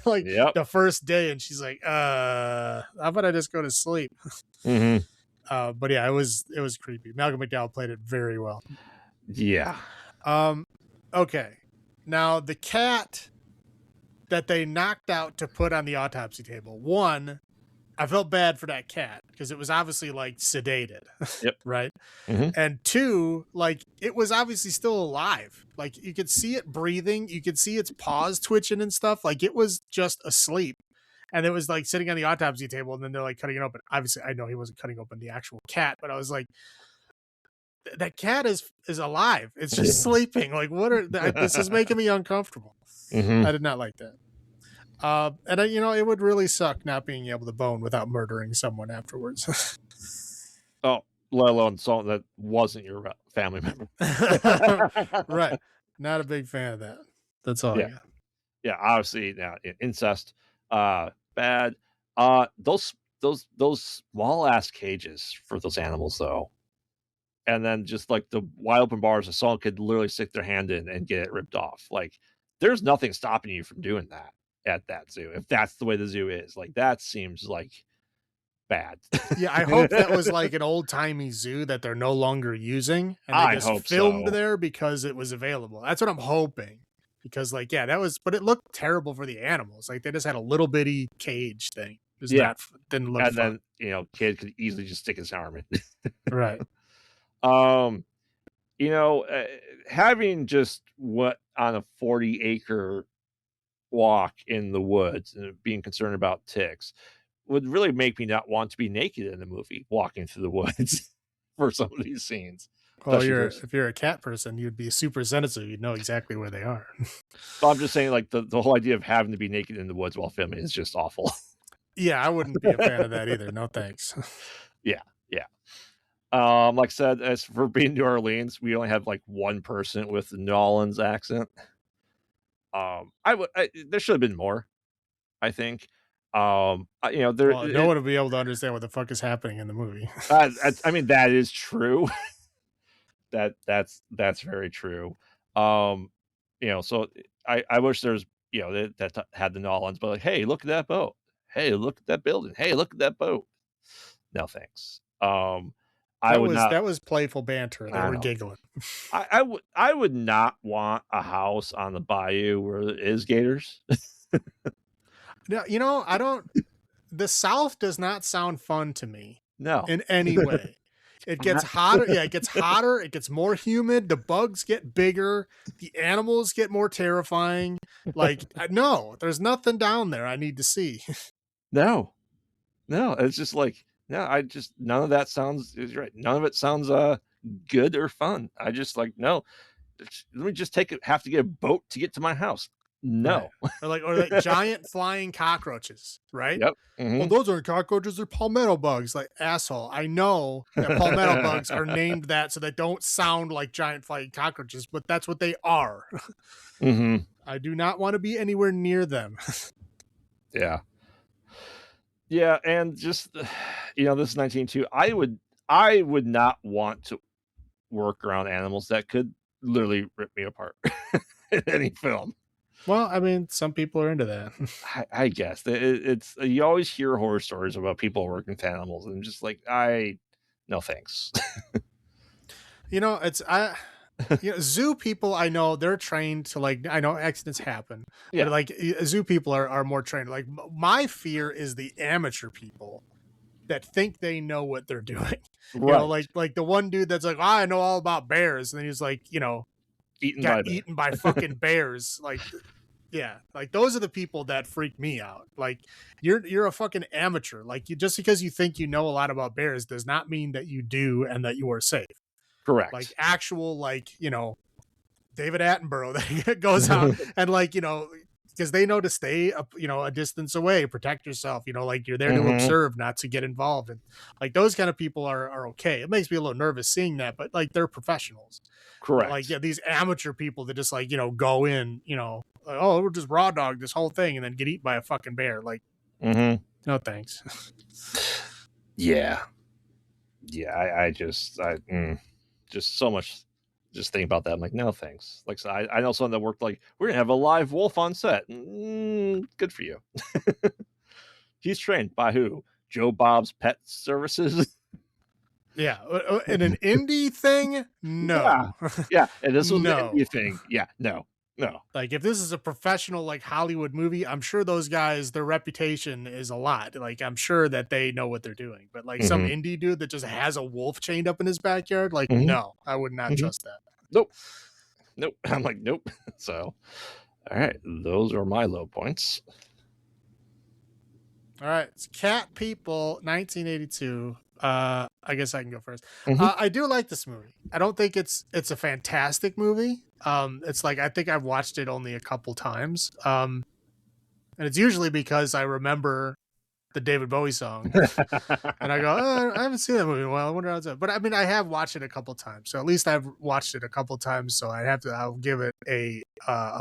Like Yep. the first day, and she's like, how about I just go to sleep? Mhm. But yeah, it was creepy. Malcolm McDowell played it very well. Yeah. Um, okay. Now the cat that they knocked out to put on the autopsy table. One, I felt bad for that cat because it was obviously like sedated, Yep. right? Mhm. And two, like it was obviously still alive. Like you could see it breathing, you could see its paws twitching and stuff. Like it was just asleep. And it was like sitting on the autopsy table, and then they're like cutting it open. Obviously, I know he wasn't cutting open the actual cat, but I was like, that cat is alive. It's just sleeping. Like, this is making me uncomfortable. Mhm. I did not like that. And it would really suck not being able to bone without murdering someone afterwards. Oh, let alone someone that wasn't your family member. Right. Not a big fan of that. That's all I Yeah. got. Yeah, obviously now incest, bad. Those small ass cages for those animals though, and then just like the wide open bars, so someone could literally stick their hand in and get it ripped off. Like, there's nothing stopping you from doing that at that zoo if that's the way the zoo is. Like, that seems like bad. Yeah, I hope that was like an old timey zoo that they're no longer using, and they I just hope filmed so. there because it was available. That's what I'm hoping. Because like, yeah, that was, but it looked terrible for the animals. Like they just had a little bitty cage thing. It was Yeah, not, didn't look and fun. then kid could easily just stick his arm in. Right. um, having just what on a 40-acre walk in the woods and being concerned about ticks would really make me not want to be naked in the movie walking through the woods for some of these scenes. Well, Especially there's if you're a cat person, you'd be super sensitive. You'd know exactly where they are. but I'm just saying like the whole idea of having to be naked in the woods while filming is just awful. Yeah, I wouldn't be a fan of that either. No thanks. Yeah, yeah. Like I said, as for being New Orleans, we only have like one person with the New Orleans accent. There should have been more, I think. There. Well, no one would be able to understand what the fuck is happening in the movie. I mean, that is true. That's very true. So I wish there's that had the Nolans, but like, hey, look at that boat. Hey, look at that building. Hey, look at that boat. No thanks. I would not. That was playful banter. They I were know. giggling. I would not want a house on the bayou where there is gators. No, I don't. The South does not sound fun to me. No, In any way. It gets hotter. Yeah, it gets hotter. It gets more humid. The bugs get bigger. The animals get more terrifying. Like, no, there's nothing down there I need to see. no. It's just like none of that sounds is right. None of it sounds good or fun. I just like no. Let me just have to get a boat to get to my house. No. Right. Or like giant flying cockroaches, right? Yep. Well, those aren't cockroaches, they're palmetto bugs. Like, asshole. I know that palmetto bugs are named that so they don't sound like giant flying cockroaches, but that's what they are. I do not want to be anywhere near them. Yeah. Yeah, and just this is 1902. I would not want to work around animals that could literally rip me apart in any film. Well, I mean, some people are into that. I guess it's you always hear horror stories about people working with animals, and just like no thanks. Zoo people, I know they're trained to I know accidents happen, Yeah. but like zoo people are more trained. Like my fear is the amateur people that think they know what they're doing. Right. Like the one dude that's like, I know all about bears, and then he's like, eaten by fucking bears. Like, yeah, like those are the people that freak me out. Like you're a fucking amateur. Like just because you think you know a lot about bears does not mean that you do and that you are safe. Correct. Like actual David Attenborough that goes out and because they know to stay a distance away, protect yourself, like you're there to observe, not to get involved. And like those kind of people are okay. It makes me a little nervous seeing that, but like they're professionals. Correct. But, these amateur people that just go in, oh, we'll just raw dog this whole thing and then get eaten by a fucking bear. Like, no thanks. Yeah. I just so much. Just think about that. I'm like, no, thanks. Like, so I know someone that worked like, we're gonna have a live wolf on set. Good for you. He's trained by who? Joe Bob's Pet Services. Yeah, in an indie thing, no. Yeah, and this was no. an indie thing. Yeah, no. Like if this is a professional Hollywood movie, I'm sure those guys, their reputation is a lot. Like I'm sure that they know what they're doing. But like some indie dude that just has a wolf chained up in his backyard, like no, I would not trust that. Nope. I'm like, nope. So, all right, those are my low points. All right, it's Cat People, 1982. I guess I can go first. I do like this movie. I don't think it's a fantastic movie. It's like I think I've watched it only a couple times. And it's usually because I remember the David Bowie song. And I go, I haven't seen that movie in a while. I wonder how it's. But I mean, I have watched it a couple times, so at least I've watched it a couple times. So I'll give it a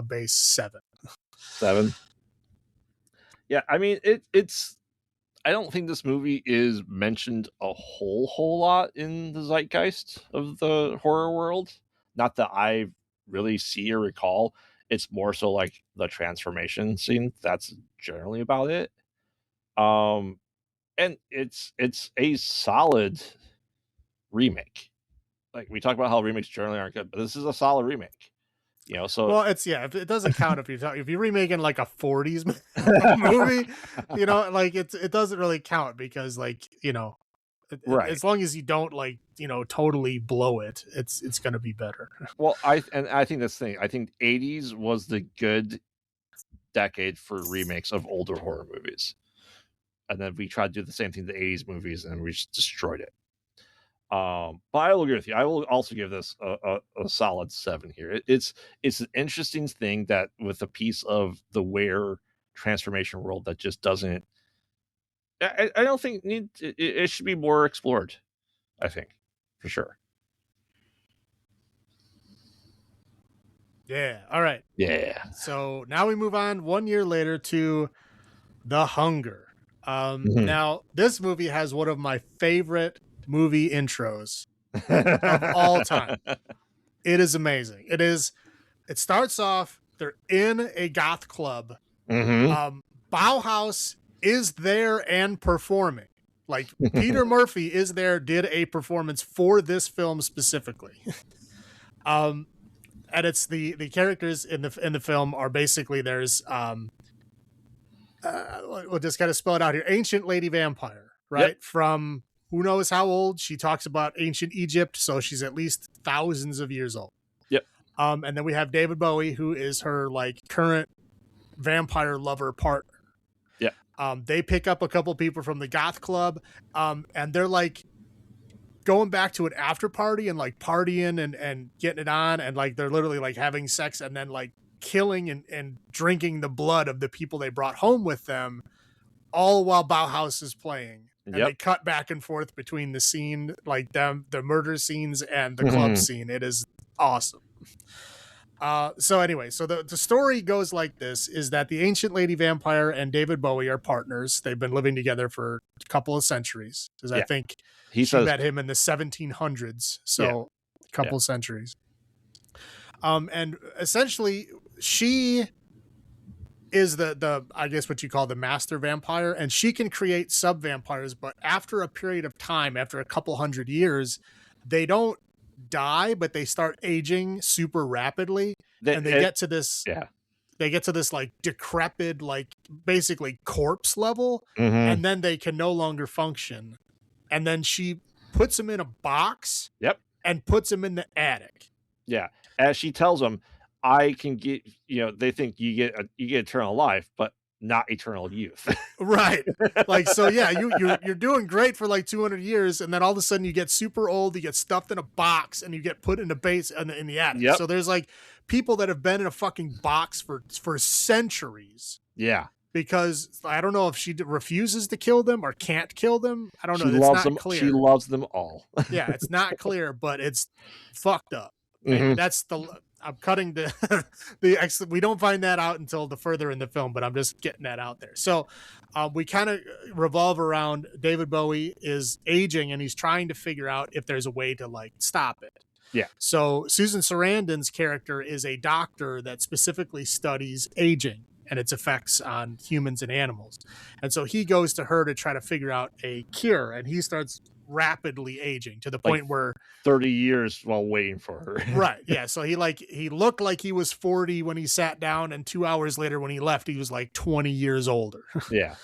base 7. 7. Yeah, I mean, it's. I don't think this movie is mentioned a whole lot in the zeitgeist of the horror world. Not that I really see or recall. It's more so like the transformation scene. That's generally about it. And it's a solid remake. Like, we talk about how remakes generally aren't good, but this is a solid remake. So Well, it's it doesn't count if you're remaking like a 40s movie, like it doesn't really count because right. as long as you don't totally blow it, it's going to be better. Well, I think that's the thing. I think 80s was the good decade for remakes of older horror movies, and then we tried to do the same thing to the 80s movies, and we just destroyed it. But I will agree with you. I will also give this a solid 7 here. It's an interesting thing that with a piece of the were transformation world that just doesn't. I don't think it should be more explored. I think, for sure. Yeah. All right. Yeah. So now we move on 1 year later to The Hunger. Now this movie has one of my favorite movie intros of all time. It is amazing. It starts off, they're in a goth club. Bauhaus is there and performing. Like, Peter Murphy is there, did a performance for this film specifically. And it's the characters in the film are basically, there's we'll just kind of spell it out here. Ancient lady vampire, right? Yep. From who knows how old. She talks about ancient Egypt, so she's at least thousands of years old. Yep. And then we have David Bowie, who is her current vampire lover partner. Yeah. They pick up a couple people from the goth club, and they're going back to an after party and partying and getting it on, and they're literally having sex and then killing and drinking the blood of the people they brought home with them, all while Bauhaus is playing. And they cut back and forth between the scene, the murder scenes and the club scene. It is awesome. So anyway, so the story goes like this, is that the ancient lady vampire and David Bowie are partners. They've been living together for a couple of centuries, because I think she met him in the 1700s. So a couple of centuries. And essentially she is the I guess what you call the master vampire, and she can create sub vampires, but after a period of time, after a couple hundred years, they don't die, but they start aging super rapidly, and they get to this decrepit, basically corpse level, and then they can no longer function. And then she puts them in a box and puts them in the attic. Yeah. As she tells them, I can get, they think you get eternal life, but not eternal youth. Right. So yeah, you're doing great for 200 years, and then all of a sudden you get super old, you get stuffed in a box, and you get put in a base in the attic. So there's people that have been in a fucking box for centuries. Yeah. Because I don't know if she refuses to kill them or can't kill them. I don't know. It's not clear. She loves them all. Yeah, it's not clear, but it's fucked up. That's I'm cutting the we don't find that out until the further in the film, but I'm just getting that out there. So we kind of revolve around David Bowie is aging, and he's trying to figure out if there's a way to stop it. Yeah. So Susan Sarandon's character is a doctor that specifically studies aging and its effects on humans and animals. And so he goes to her to try to figure out a cure, and he starts rapidly aging to the point where 30 years while waiting for her. Right. Yeah. So he looked like he was 40 when he sat down, and 2 hours later when he left, he was 20 years older. Yeah.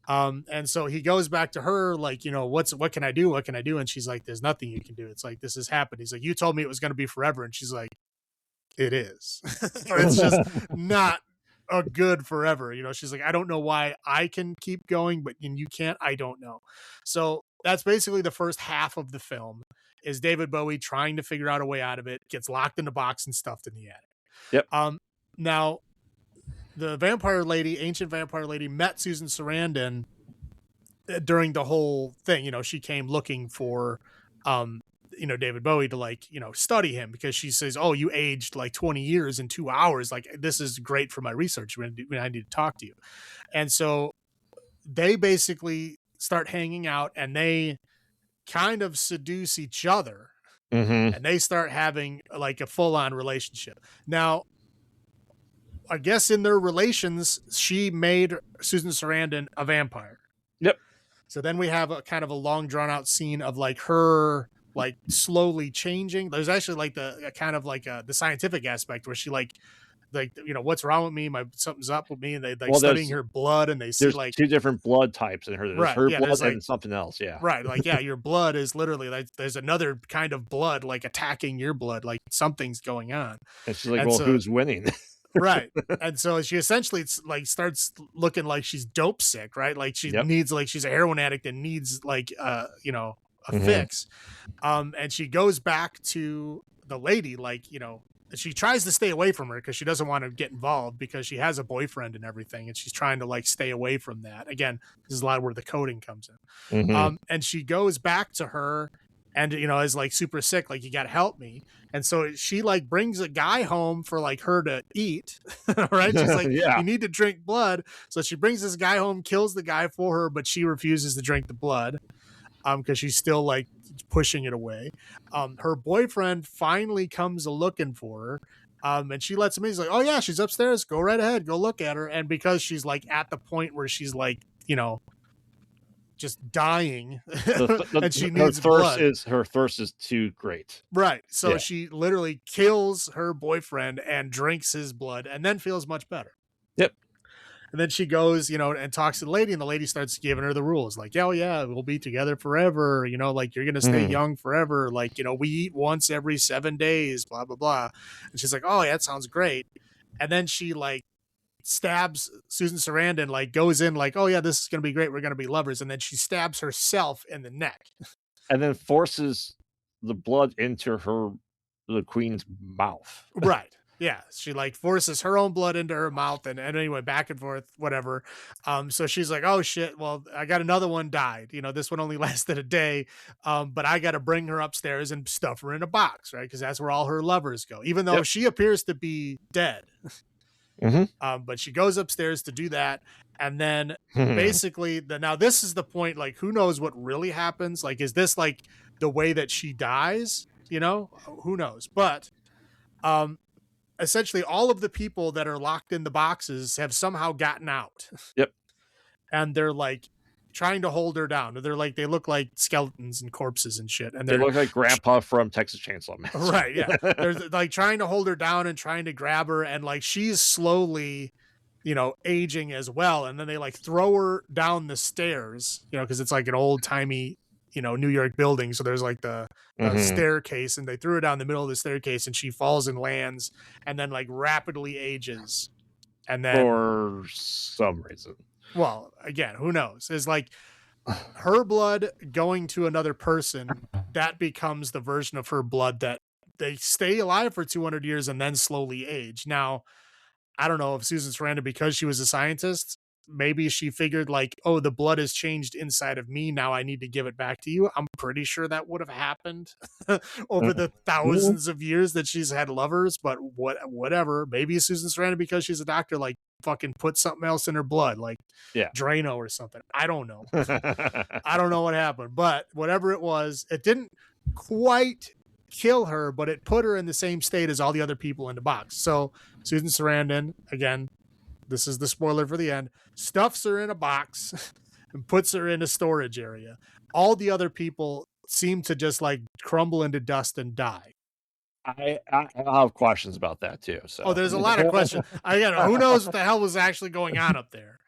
And so he goes back to her, what can I do? What can I do? And she's like, there's nothing you can do. It's this has happened. He's like, you told me it was going to be forever. And she's like, it is. It's just not a good forever. She's like, I don't know why I can keep going, but you can't. I don't know. So that's basically the first half of the film, is David Bowie trying to figure out a way out of it, gets locked in a box and stuffed in the attic. Yep. Now the ancient vampire lady met Susan Sarandon during the whole thing, she came looking for, David Bowie to like, study him because she says, "Oh, you aged like 20 years in 2 hours. Like, this is great for my research when I need to talk to you." And so they basically start hanging out and they kind of seduce each other Mm-hmm. and they start having like a full on relationship. Now, I guess in their relations, she made Susan Sarandon a vampire. Yep. So then we have a kind of a long drawn out scene of like her like slowly changing. There's actually like the kind of like the scientific aspect where she like what's wrong with me? Something's up with me, and they like Well, studying her blood, and they see there's like two different blood types in her. There's right, her yeah, blood there's like and something else. Yeah. right, like yeah, your blood is literally like there's another kind of blood like attacking your blood, like something's going on, And she's like, and "Well, so who's winning?" right. And so she essentially like starts looking like she's dope sick, right? Like she Yep. needs like she's a heroin addict and needs like a Mm-hmm. fix. And she goes back to the lady, like, she tries to stay away from her because she doesn't want to get involved because she has a boyfriend and everything, and she's trying to like stay away from that. Again, this is a lot where the coding comes in. Mm-hmm. And she goes back to her and is like super sick, like, you gotta help me. And so she like brings a guy home for like her to eat. Right, she's like, Yeah. you need to drink blood. So she brings this guy home, kills the guy for her, but she refuses to drink the blood because she's still like pushing it away. Her boyfriend finally comes a looking for her. And she lets him in. He's like, "Oh yeah, she's upstairs. Go right ahead. Go look at her." And because she's like at the point where she's like, just dying, and she needs blood. Her thirst is too great. Right. So Yeah. she literally kills her boyfriend and drinks his blood and then feels much better. Yep. And then she goes, and talks to the lady, and the lady starts giving her the rules. Like, "Oh yeah, we'll be together forever. Like you're going to stay young forever. Like, we eat once every 7 days, blah, blah, blah." And she's like, "Oh, yeah, that sounds great." And then she like stabs Susan Sarandon, like goes in like, "Oh yeah, this is going to be great. We're going to be lovers." And then she stabs herself in the neck. And then forces the blood into the queen's mouth. Right. Yeah. She like forces her own blood into her mouth and anyway, back and forth, whatever. So she's like, "Oh shit. Well, I got another one died. This one only lasted a day. But I got to bring her upstairs and stuff her in a box, right? Because that's where all her lovers go, even though she appears to be dead." Mm-hmm. But she goes upstairs to do that. And then basically now this is the point, like, who knows what really happens? Like, is this like the way that she dies? Who knows? But, essentially all of the people that are locked in the boxes have somehow gotten out. Yep. And they're like trying to hold her down. They're like, they look like skeletons and corpses and shit. And they look like Grandpa from Texas Chainsaw Massacre. Right. Yeah. They're like trying to hold her down and trying to grab her. And like, she's slowly, aging as well. And then they like throw her down the stairs, cause it's like an old timey, New York building. So there's like the staircase, and they threw her down the middle of the staircase and she falls and lands and then like rapidly ages. And then for some reason, well, again, who knows? Is like her blood going to another person, that becomes the version of her blood that they stay alive for 200 years and then slowly age. Now, I don't know if Susan Sarandon, because she was a scientist, maybe she figured like, "Oh, the blood has changed inside of me. Now I need to give it back to you." I'm pretty sure that would have happened over the thousands of years that she's had lovers, but whatever. Maybe Susan Sarandon, because she's a doctor, like fucking put something else in her blood, like Drano or something. I don't know. I don't know what happened, but whatever it was, it didn't quite kill her, but it put her in the same state as all the other people in the box. So Susan Sarandon, again, this is the spoiler for the end, stuffs her in a box and puts her in a storage area. All the other people seem to just like crumble into dust and die. I have questions about that too. So there's a lot of questions. Who knows what the hell was actually going on up there?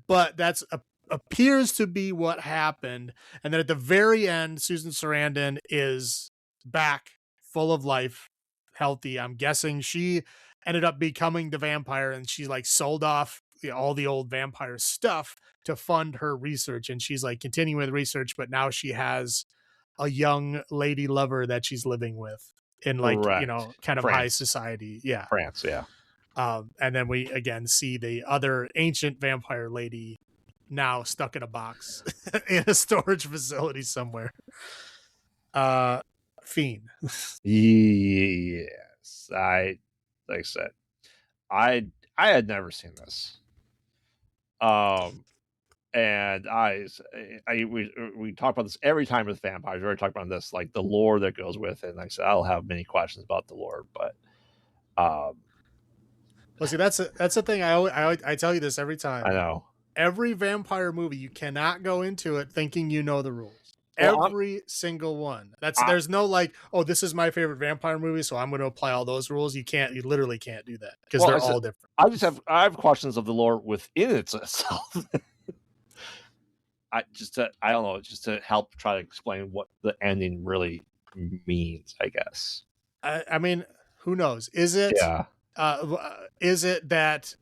But that's appears to be what happened. And then at the very end, Susan Sarandon is back, full of life, healthy. I'm guessing she ended up becoming the vampire, and she like sold off all the old vampire stuff to fund her research. And she's like continuing with research, but now she has a young lady lover that she's living with in like, kind of high society. Yeah. France. Yeah. And then we again see the other ancient vampire lady now stuck in a box in a storage facility somewhere. Fiend. Yes, like I said, I had never seen this. And we talk about this every time with vampires. We already talked about this, like the lore that goes with it. And like I said, I'll have many questions about the lore, but Well, see, that's the thing. I tell you this every time. I know. Every vampire movie, you cannot go into it thinking you know the rules. Well, Every single one. There's no like, oh, this is my favorite vampire movie, so I'm going to apply all those rules. You literally can't do that because they're all different. I have questions of the lore within itself. I don't know, just to help try to explain what the ending really means, I guess. I mean, who knows? Is it that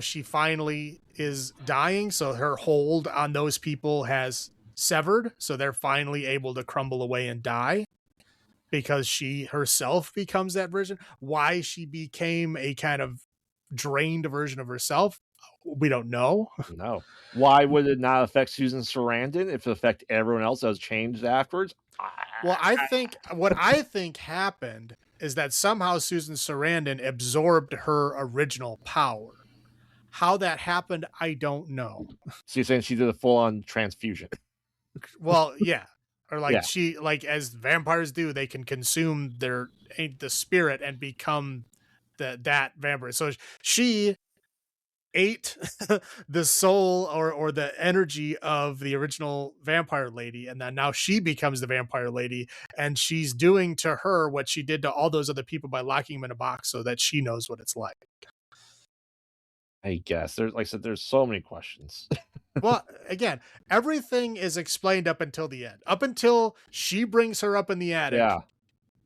she finally is dying, so her hold on those people has severed, so they're finally able to crumble away and die because she herself becomes that version? Why she became a kind of drained version of herself, we don't know. No. Why would it not affect Susan Sarandon if it affect everyone else that was changed afterwards? Well, what I think happened is that somehow Susan Sarandon absorbed her original power. How that happened, I don't know. So you're saying she did a full-on transfusion? Well, yeah. Or like she, like as vampires do, they can consume the spirit and become that vampire. So she ate the soul or the energy of the original vampire lady, and then now she becomes the vampire lady, and she's doing to her what she did to all those other people by locking them in a box so that she knows what it's like. I guess there's, like I said, there's so many questions. Well, again, everything is explained up until the end. Up until she brings her up in the attic,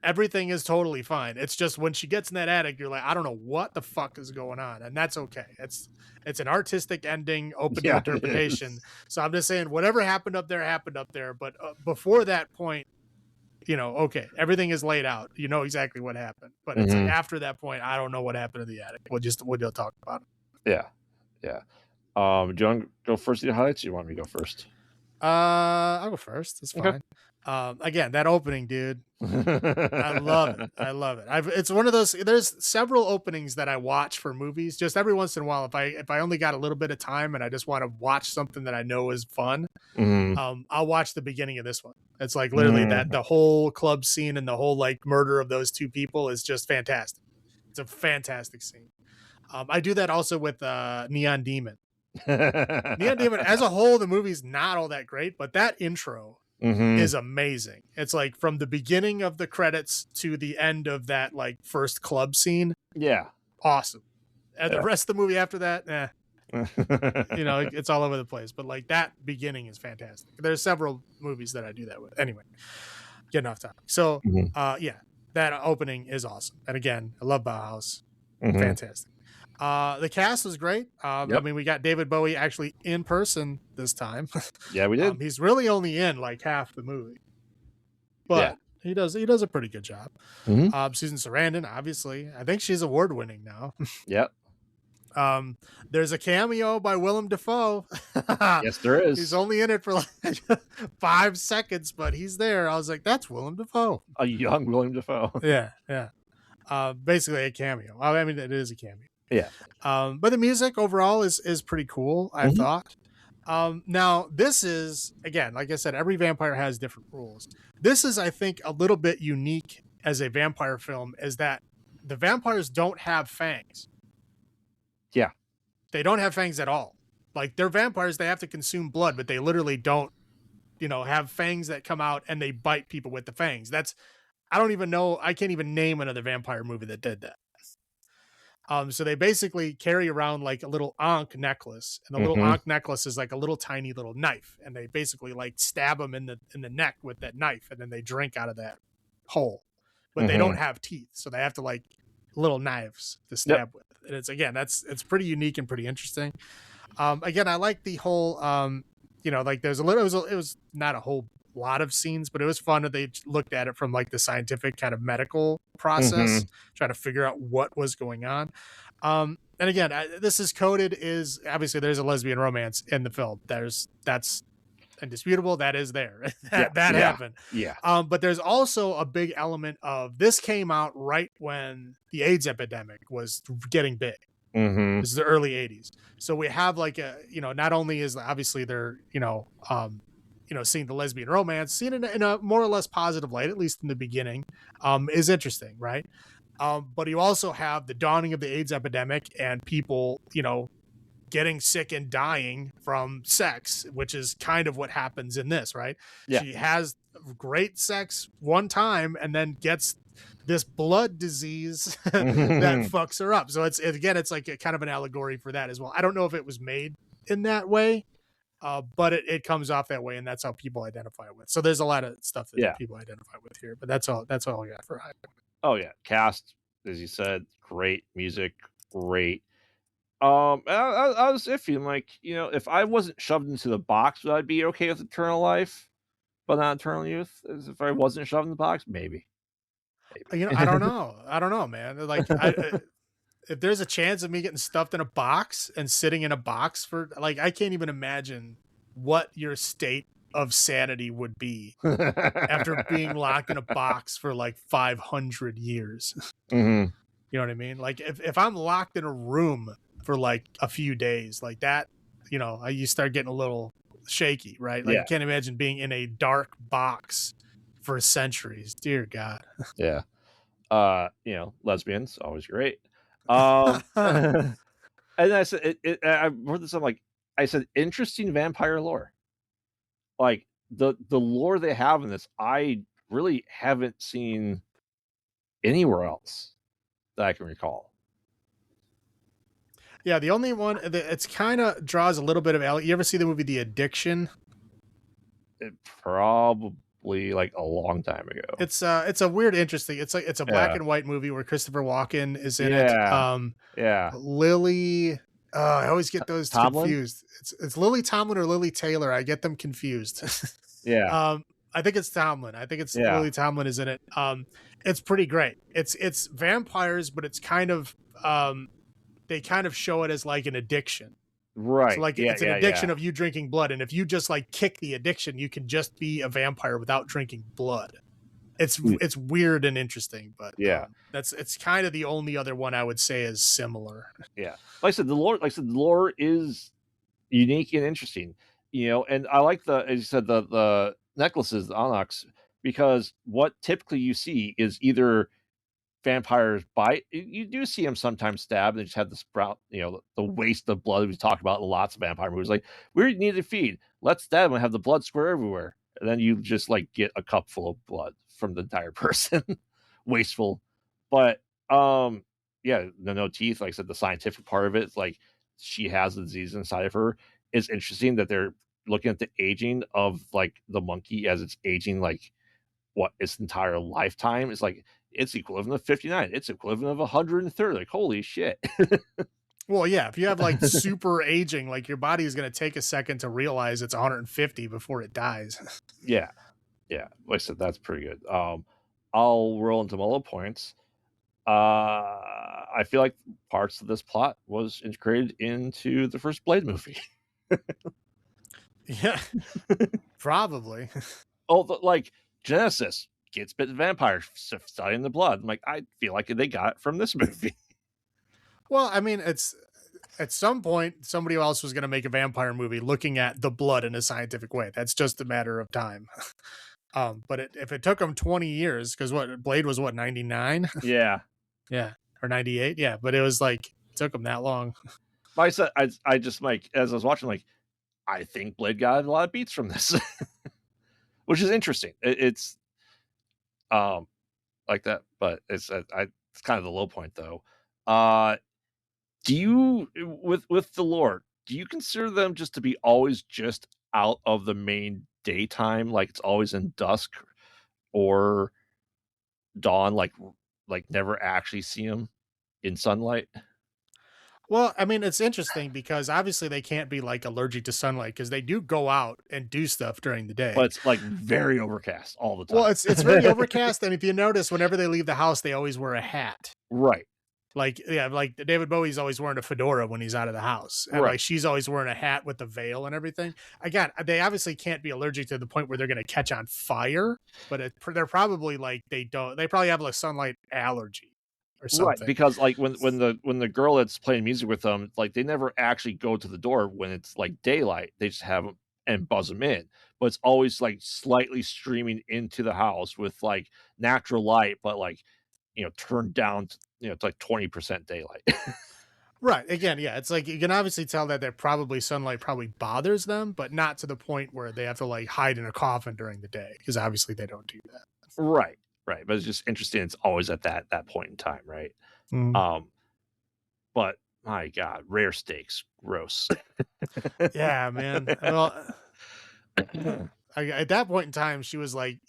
everything is totally fine. It's just when she gets in that attic, you're like, I don't know what the fuck is going on, and that's okay. It's an artistic ending, open to interpretation. So I'm just saying, whatever happened up there. But before that point, okay, everything is laid out. You know exactly what happened. But it's like after that point, I don't know what happened in the attic. We'll talk about it. Yeah. Do you want to go first in the highlights, or you want me to go first? I'll go first. It's fine. Okay. Again, that opening, dude. I love it. It's one of those. There's several openings that I watch for movies. Just every once in a while, if I only got a little bit of time and I just want to watch something that I know is fun, I'll watch the beginning of this one. It's like literally that the whole club scene and the whole like murder of those two people is just fantastic. It's a fantastic scene. I do that also with Neon Demon. Neon Demon as a whole, the movie's not all that great, but that intro is amazing. It's like from the beginning of the credits to the end of that like first club scene. Yeah. Awesome. And the rest of the movie after that, it's all over the place. But like that beginning is fantastic. There's several movies that I do that with. Anyway, getting off topic. So that opening is awesome. And again, I love Bauhaus. Fantastic. The cast was great. I mean, we got David Bowie actually in person this time. Yeah, we did. He's really only in like half the movie, but he does a pretty good job. Susan Sarandon, obviously, I think she's award winning now. Yep. There's a cameo by Willem Dafoe. Yes, there is. He's only in it for like 5 seconds, but he's there. I was like, that's Willem Dafoe. A young Willem Dafoe. Yeah. Basically a cameo. I mean, it is a cameo. Yeah. But the music overall is pretty cool, I thought. Now this is, again, like I said, every vampire has different rules. This is, I think, a little bit unique as a vampire film, is that the vampires don't have fangs. Yeah. They don't have fangs at all. Like, they're vampires, they have to consume blood, but they literally don't, have fangs that come out and they bite people with the fangs. I don't even know, I can't even name another vampire movie that did that. So they basically carry around like a little ankh necklace, and the little ankh necklace is like a little tiny little knife, and they basically like stab them in the neck with that knife, and then they drink out of that hole. But they don't have teeth, so they have to like little knives to stab with. And it's pretty unique and pretty interesting. Again, I like the whole like there's a little, it was not a whole lot of scenes, but it was fun that they looked at it from like the scientific kind of medical process, Mm-hmm. trying to figure out what was going on. And again, this is coded is obviously there's a lesbian romance in the film. That's indisputable. That is there. Yeah, that yeah, happened. yeah. But there's also a big element of this came out right when the AIDS epidemic was getting big. Mm-hmm. This is the early 80s. So we have like a, not only is obviously they're, seeing the lesbian romance, seeing it in a more or less positive light, at least in the beginning, is interesting, right? But you also have the dawning of the AIDS epidemic and people, getting sick and dying from sex, which is kind of what happens in this, right? Yeah. She has great sex one time and then gets this blood disease that Mm-hmm. fucks her up. So it's like a kind of an allegory for that as well. I don't know if it was made in that way, but it comes off that way, and that's how people identify with. So there's a lot of stuff that Yeah. people identify with here, but that's all. That's all I got for high. Oh yeah. Cast, as you said, great music, great. I was iffy. I'm like, if I wasn't shoved into the box, would I be okay with eternal life, but not eternal youth? As if I wasn't shoved in the box, maybe. I don't know. I don't know, man. Like if there's a chance of me getting stuffed in a box and sitting in a box for like, I can't even imagine what your state of sanity would be after being locked in a box for like 500 years. Mm-hmm. You know what I mean? Like if I'm locked in a room for like a few days like that, you start getting a little shaky, right? Like I Yeah. can't imagine being in a dark box for centuries. Dear God. Yeah. Lesbians always great. And I said I wrote this. I'm like, I said, interesting vampire lore. Like the lore they have in this, I really haven't seen anywhere else that I can recall. Yeah, the only one that it's kind of draws a little bit of. You ever see the movie The Addiction? It probably like a long time ago. It's a weird, interesting. It's a black Yeah. and white movie where Christopher Walken is in it. Yeah. Yeah. Lily. I always get those Tomlin? confused. It's Lily Tomlin or Lily Taylor. I get them confused. Yeah. I think it's Tomlin. I think it's Yeah. Lily Tomlin is in it. It's pretty great. It's vampires, but it's kind of they kind of show it as like an addiction. So Right. like Yeah, it's an yeah, addiction yeah. of you drinking blood, and if you just like kick the addiction, you can just be a vampire without drinking blood. It's weird and interesting, but Yeah. it's kind of the only other one I would say is similar. Yeah. Like I said, the lore is unique and interesting. And I like as you said, the necklaces, the onyx, because what typically you see is either vampires bite. You do see them sometimes stab. They just have the sprout, the waste of blood we talked about in lots of vampire movies. Like, we need to feed. Let's stab and have the blood square everywhere. And then you just like get a cup full of blood from the entire person. Wasteful. But yeah, the no teeth, like I said, the scientific part of it, it's like she has the disease inside of her. It's interesting that they're looking at the aging of like the monkey as it's aging, like what its entire lifetime is like. It's equivalent of 59. It's equivalent of 130. Like, holy shit. Well, yeah, if you have like super aging, like your body is going to take a second to realize it's 150 before it dies. Yeah. Yeah. Like I said, that's pretty good. I'll roll into my low points. I feel like parts of this plot was integrated into the first Blade movie. Yeah, probably. Like Genesis gets bit vampire studying the blood. I'm like, I feel like they got it from this movie. Well, I mean, it's at some point somebody else was going to make a vampire movie looking at the blood in a scientific way. That's just a matter of time. But if it took them 20 years, because Blade was 99? Yeah. Yeah, or 98. Yeah, but it was like it took them that long. But I said, I just like, as I was watching, like, I think Blade got a lot of beats from this, which is interesting. It's like that, but it's kind of the low point though. Do you with the lore? Do you consider them just to be always just out of the main daytime, like it's always in dusk or dawn, like never actually see them in sunlight? Well, I mean, it's interesting because obviously they can't be like allergic to sunlight because they do go out and do stuff during the But day. it's like very overcast all the Well, time. it's very overcast, and if you notice, whenever they leave the house, they always wear a hat. Right. Like, yeah, like David Bowie's always wearing a fedora when he's out of the house, and Right. like she's always wearing a hat with the veil and everything. Again, they obviously can't be allergic to the point where they're going to catch on fire, but they're probably like they don't. They probably have like sunlight allergy or Right, something. because like when the girl that's playing music with them, like they never actually go to the door when it's like daylight. They just have them and buzz them in, but it's always like slightly streaming into the house with like natural light, but like turned down to, it's like 20% daylight. Right. Again, yeah, it's like you can obviously tell that sunlight probably bothers them, but not to the point where they have to like hide in a coffin during the day because obviously they don't do that. Right, right. But it's just interesting. It's always at that point in time, right? Mm. Um, but my God, rare steaks, gross. Yeah, man. Well, at that point in time, she was like,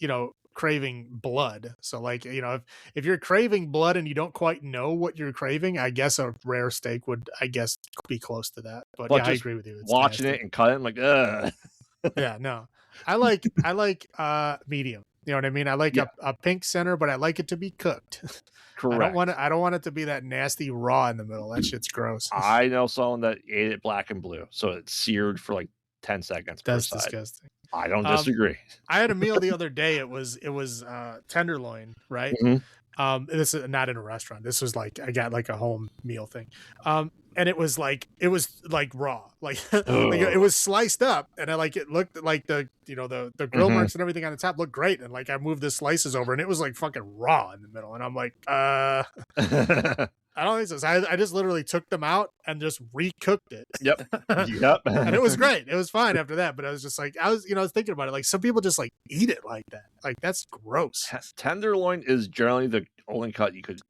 craving blood. So, like, if you're craving blood and you don't quite know what you're craving, I guess a rare steak would, I guess, be close to that. But But yeah, I just agree with you. It's watching nasty. it and cutting, like, ugh. Yeah, no. I like medium. You know what I mean? I like Yeah, a pink center, but I like it to be cooked. correct. I don't want it to be that nasty raw in the middle. That shit's gross. I know someone that ate it black and blue, so it's seared for like 10 seconds per That's side. disgusting. I don't Um, disagree. I had a meal the other day. It was tenderloin, right? Mhm. This is not in a restaurant. This was like I got like a home meal thing. And it was like raw, like like it Ugh. was sliced up, and it looked like the grill Mhm. marks and everything on the top looked great, and like I moved the slices over, and it was like fucking raw in the middle, and I'm like, I don't think so. So I just literally took them out and just recooked it. Yep. Yep. And it was great. It was fine after that. But I was just like, I was thinking about it. Like some people just like eat it like that. Like that's gross. Tenderloin is generally the only cut you could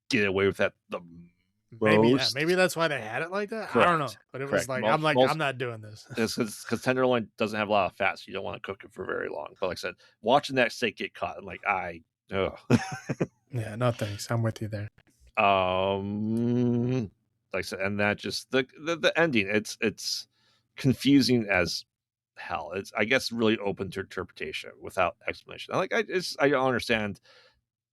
get away with at the most. Maybe that's why they had it like that. I don't know. Correct. But it was Correct. like, Most, I'm most not doing this. because tenderloin doesn't have a lot of fat, so you don't want to cook it for very long. But like I said, watching that steak get cut, I'm like, ugh. Yeah, no thanks. I'm with you there. Like I said, and that just the ending. It's confusing as hell. It's, I guess, really open to interpretation without explanation. I don't understand.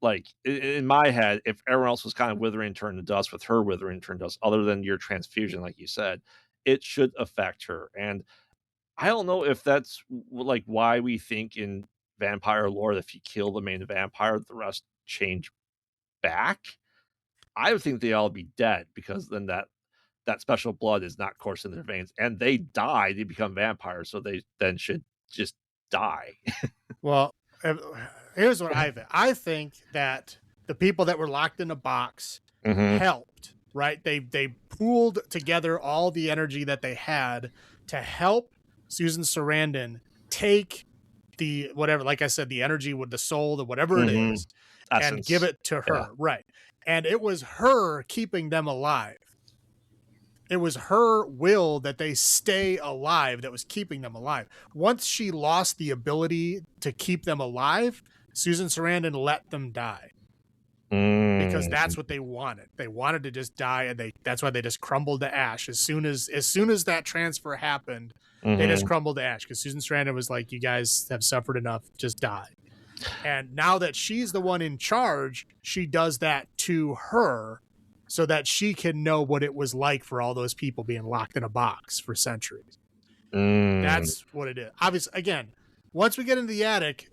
Like in my head, if everyone else was kind of withering, turned to dust, with her withering, turned to dust, other than your transfusion, like you said, it should affect her. And I don't know if that's like why we think in vampire lore that if you kill the main vampire, the rest change back. I would think they all be dead because then that special blood is not coursing in their veins, and they die, they become vampires, so they then should just die. Well, here's what I think. I think that the people that were locked in a box Mm-hmm. helped, right? They pooled together all the energy that they had to help Susan Sarandon take the whatever, like I said, the energy with the soul, the whatever it Mm-hmm. is, and give Essence. it to her. Yeah. Right. And it was her keeping them alive. It was her will that they stay alive that was keeping them alive. Once she lost the ability to keep them alive, Susan Sarandon let them die because that's what they wanted. They wanted to just die, and that's why they just crumbled to ash as soon as that transfer happened. They just crumbled to ash because Susan Sarandon was like, "You guys have suffered enough. Just die." And now that she's the one in charge, she does that to her so that she can know what it was like for all those people being locked in a box for centuries. That's what it is. Obviously, again, once we get into the attic,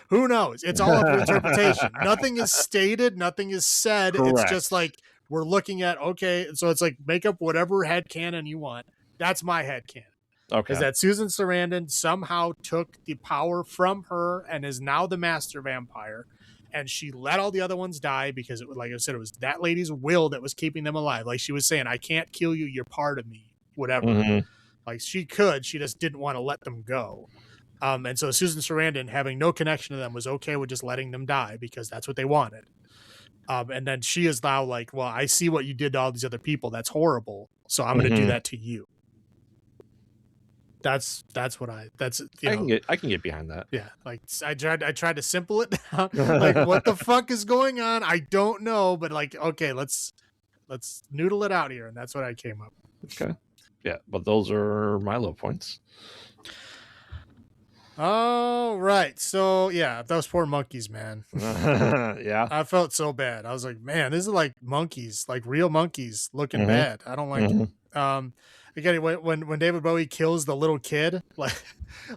who knows? It's all up for interpretation. Nothing is stated. Nothing is said. Correct. It's just like we're looking at, okay, so it's like make up whatever headcanon you want. That's my headcanon. Okay. Is that Susan Sarandon somehow took the power from her and is now the master vampire, and she let all the other ones die because it was, like I said, it was that lady's will that was keeping them alive. Like she was saying, I can't kill you, you're part of me, whatever. Mm-hmm. Like she could, she just didn't want to let them go. And so Susan Sarandon, having no connection to them, was okay with just letting them die because that's what they wanted. And then she is now like, well, I see what you did to all these other people. That's horrible. So I'm going to do that to you. That's what I can get behind that. Yeah, like I tried to simple it down. Like what the fuck is going on? I don't know, but like okay, let's let's noodle it out here, and that's what I came up. Okay. Yeah, but those are my low points. All right. So yeah, those poor monkeys, man. Yeah. I felt so bad. I was like, man, this is like monkeys, like real monkeys looking bad. I don't like it. Again, when David Bowie kills the little kid, like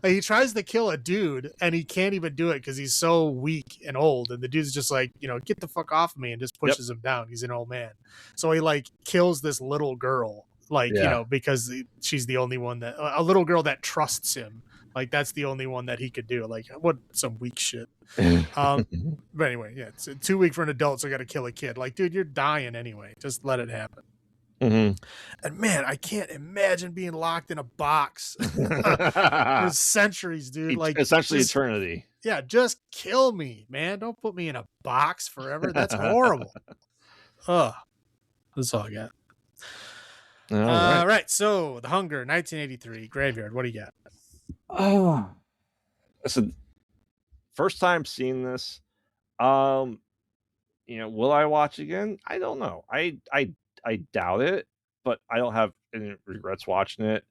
he tries to kill a dude and he can't even do it because he's so weak and old. And the dude's just like, get the fuck off of me, and just pushes him down. He's an old man. So he like kills this little girl, like, because she's the only one that a little girl that trusts him. Like that's the only one that he could do. Like what some weak shit. But anyway, yeah, it's too weak for an adult, so I got to kill a kid. Like, dude, you're dying anyway. Just let it happen. And man, I can't imagine being locked in a box for centuries, dude. Like essentially eternity. Yeah, just kill me, man. Don't put me in a box forever. That's horrible. Ugh. That's all I got. All right. So The Hunger, 1983, Graveyard. What do you got? Oh, listen. First time seeing this. Will I watch again? I don't know. I doubt it, but I don't have any regrets watching it.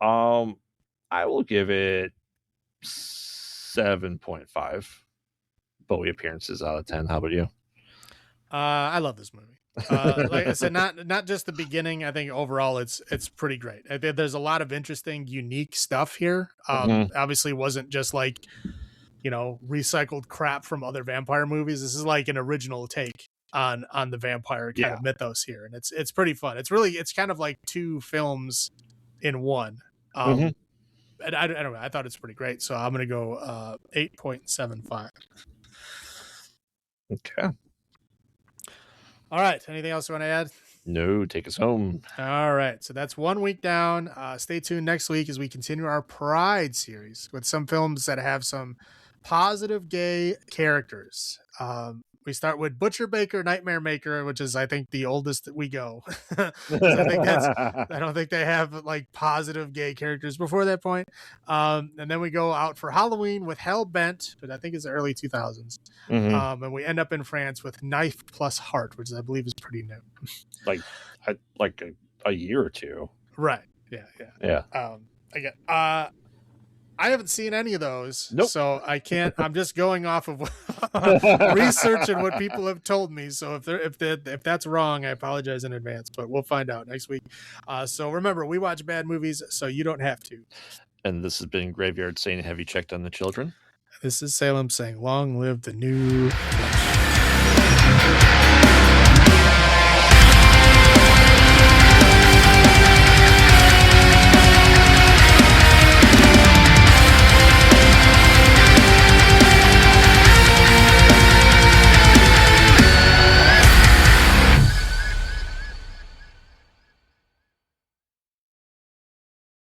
I will give it 7.5 Bowie appearances out of 10. How about you? I love this movie. Like I said, not just the beginning. I think overall it's pretty great. There's a lot of interesting, unique stuff here. Obviously wasn't just like, recycled crap from other vampire movies. This is like an original take on the vampire kind of mythos here, and it's pretty fun. It's kind of like two films in one. And I don't know. I thought it's pretty great, so I'm gonna go 8.75. Okay. All right. Anything else you want to add? No, take us home. All right. So that's 1 week down. Stay tuned next week as we continue our Pride series with some films that have some positive gay characters. We start with Butcher Baker, Nightmare Maker, which is, I think, the oldest that we go. I don't think they have like positive gay characters before that point. And then we go out for Halloween with Hell Bent, but I think it's the early 2000s. And we end up in France with Knife Plus Heart, which I believe is pretty new. like a year or two. Right. Yeah. I haven't seen any of those, so I can't. I'm just going off of research and what people have told me. So if that's wrong, I apologize in advance. But we'll find out next week. So remember, we watch bad movies, so you don't have to. And this has been Graveyard saying, "Have you checked on the children?" This is Salem saying, "Long live the new."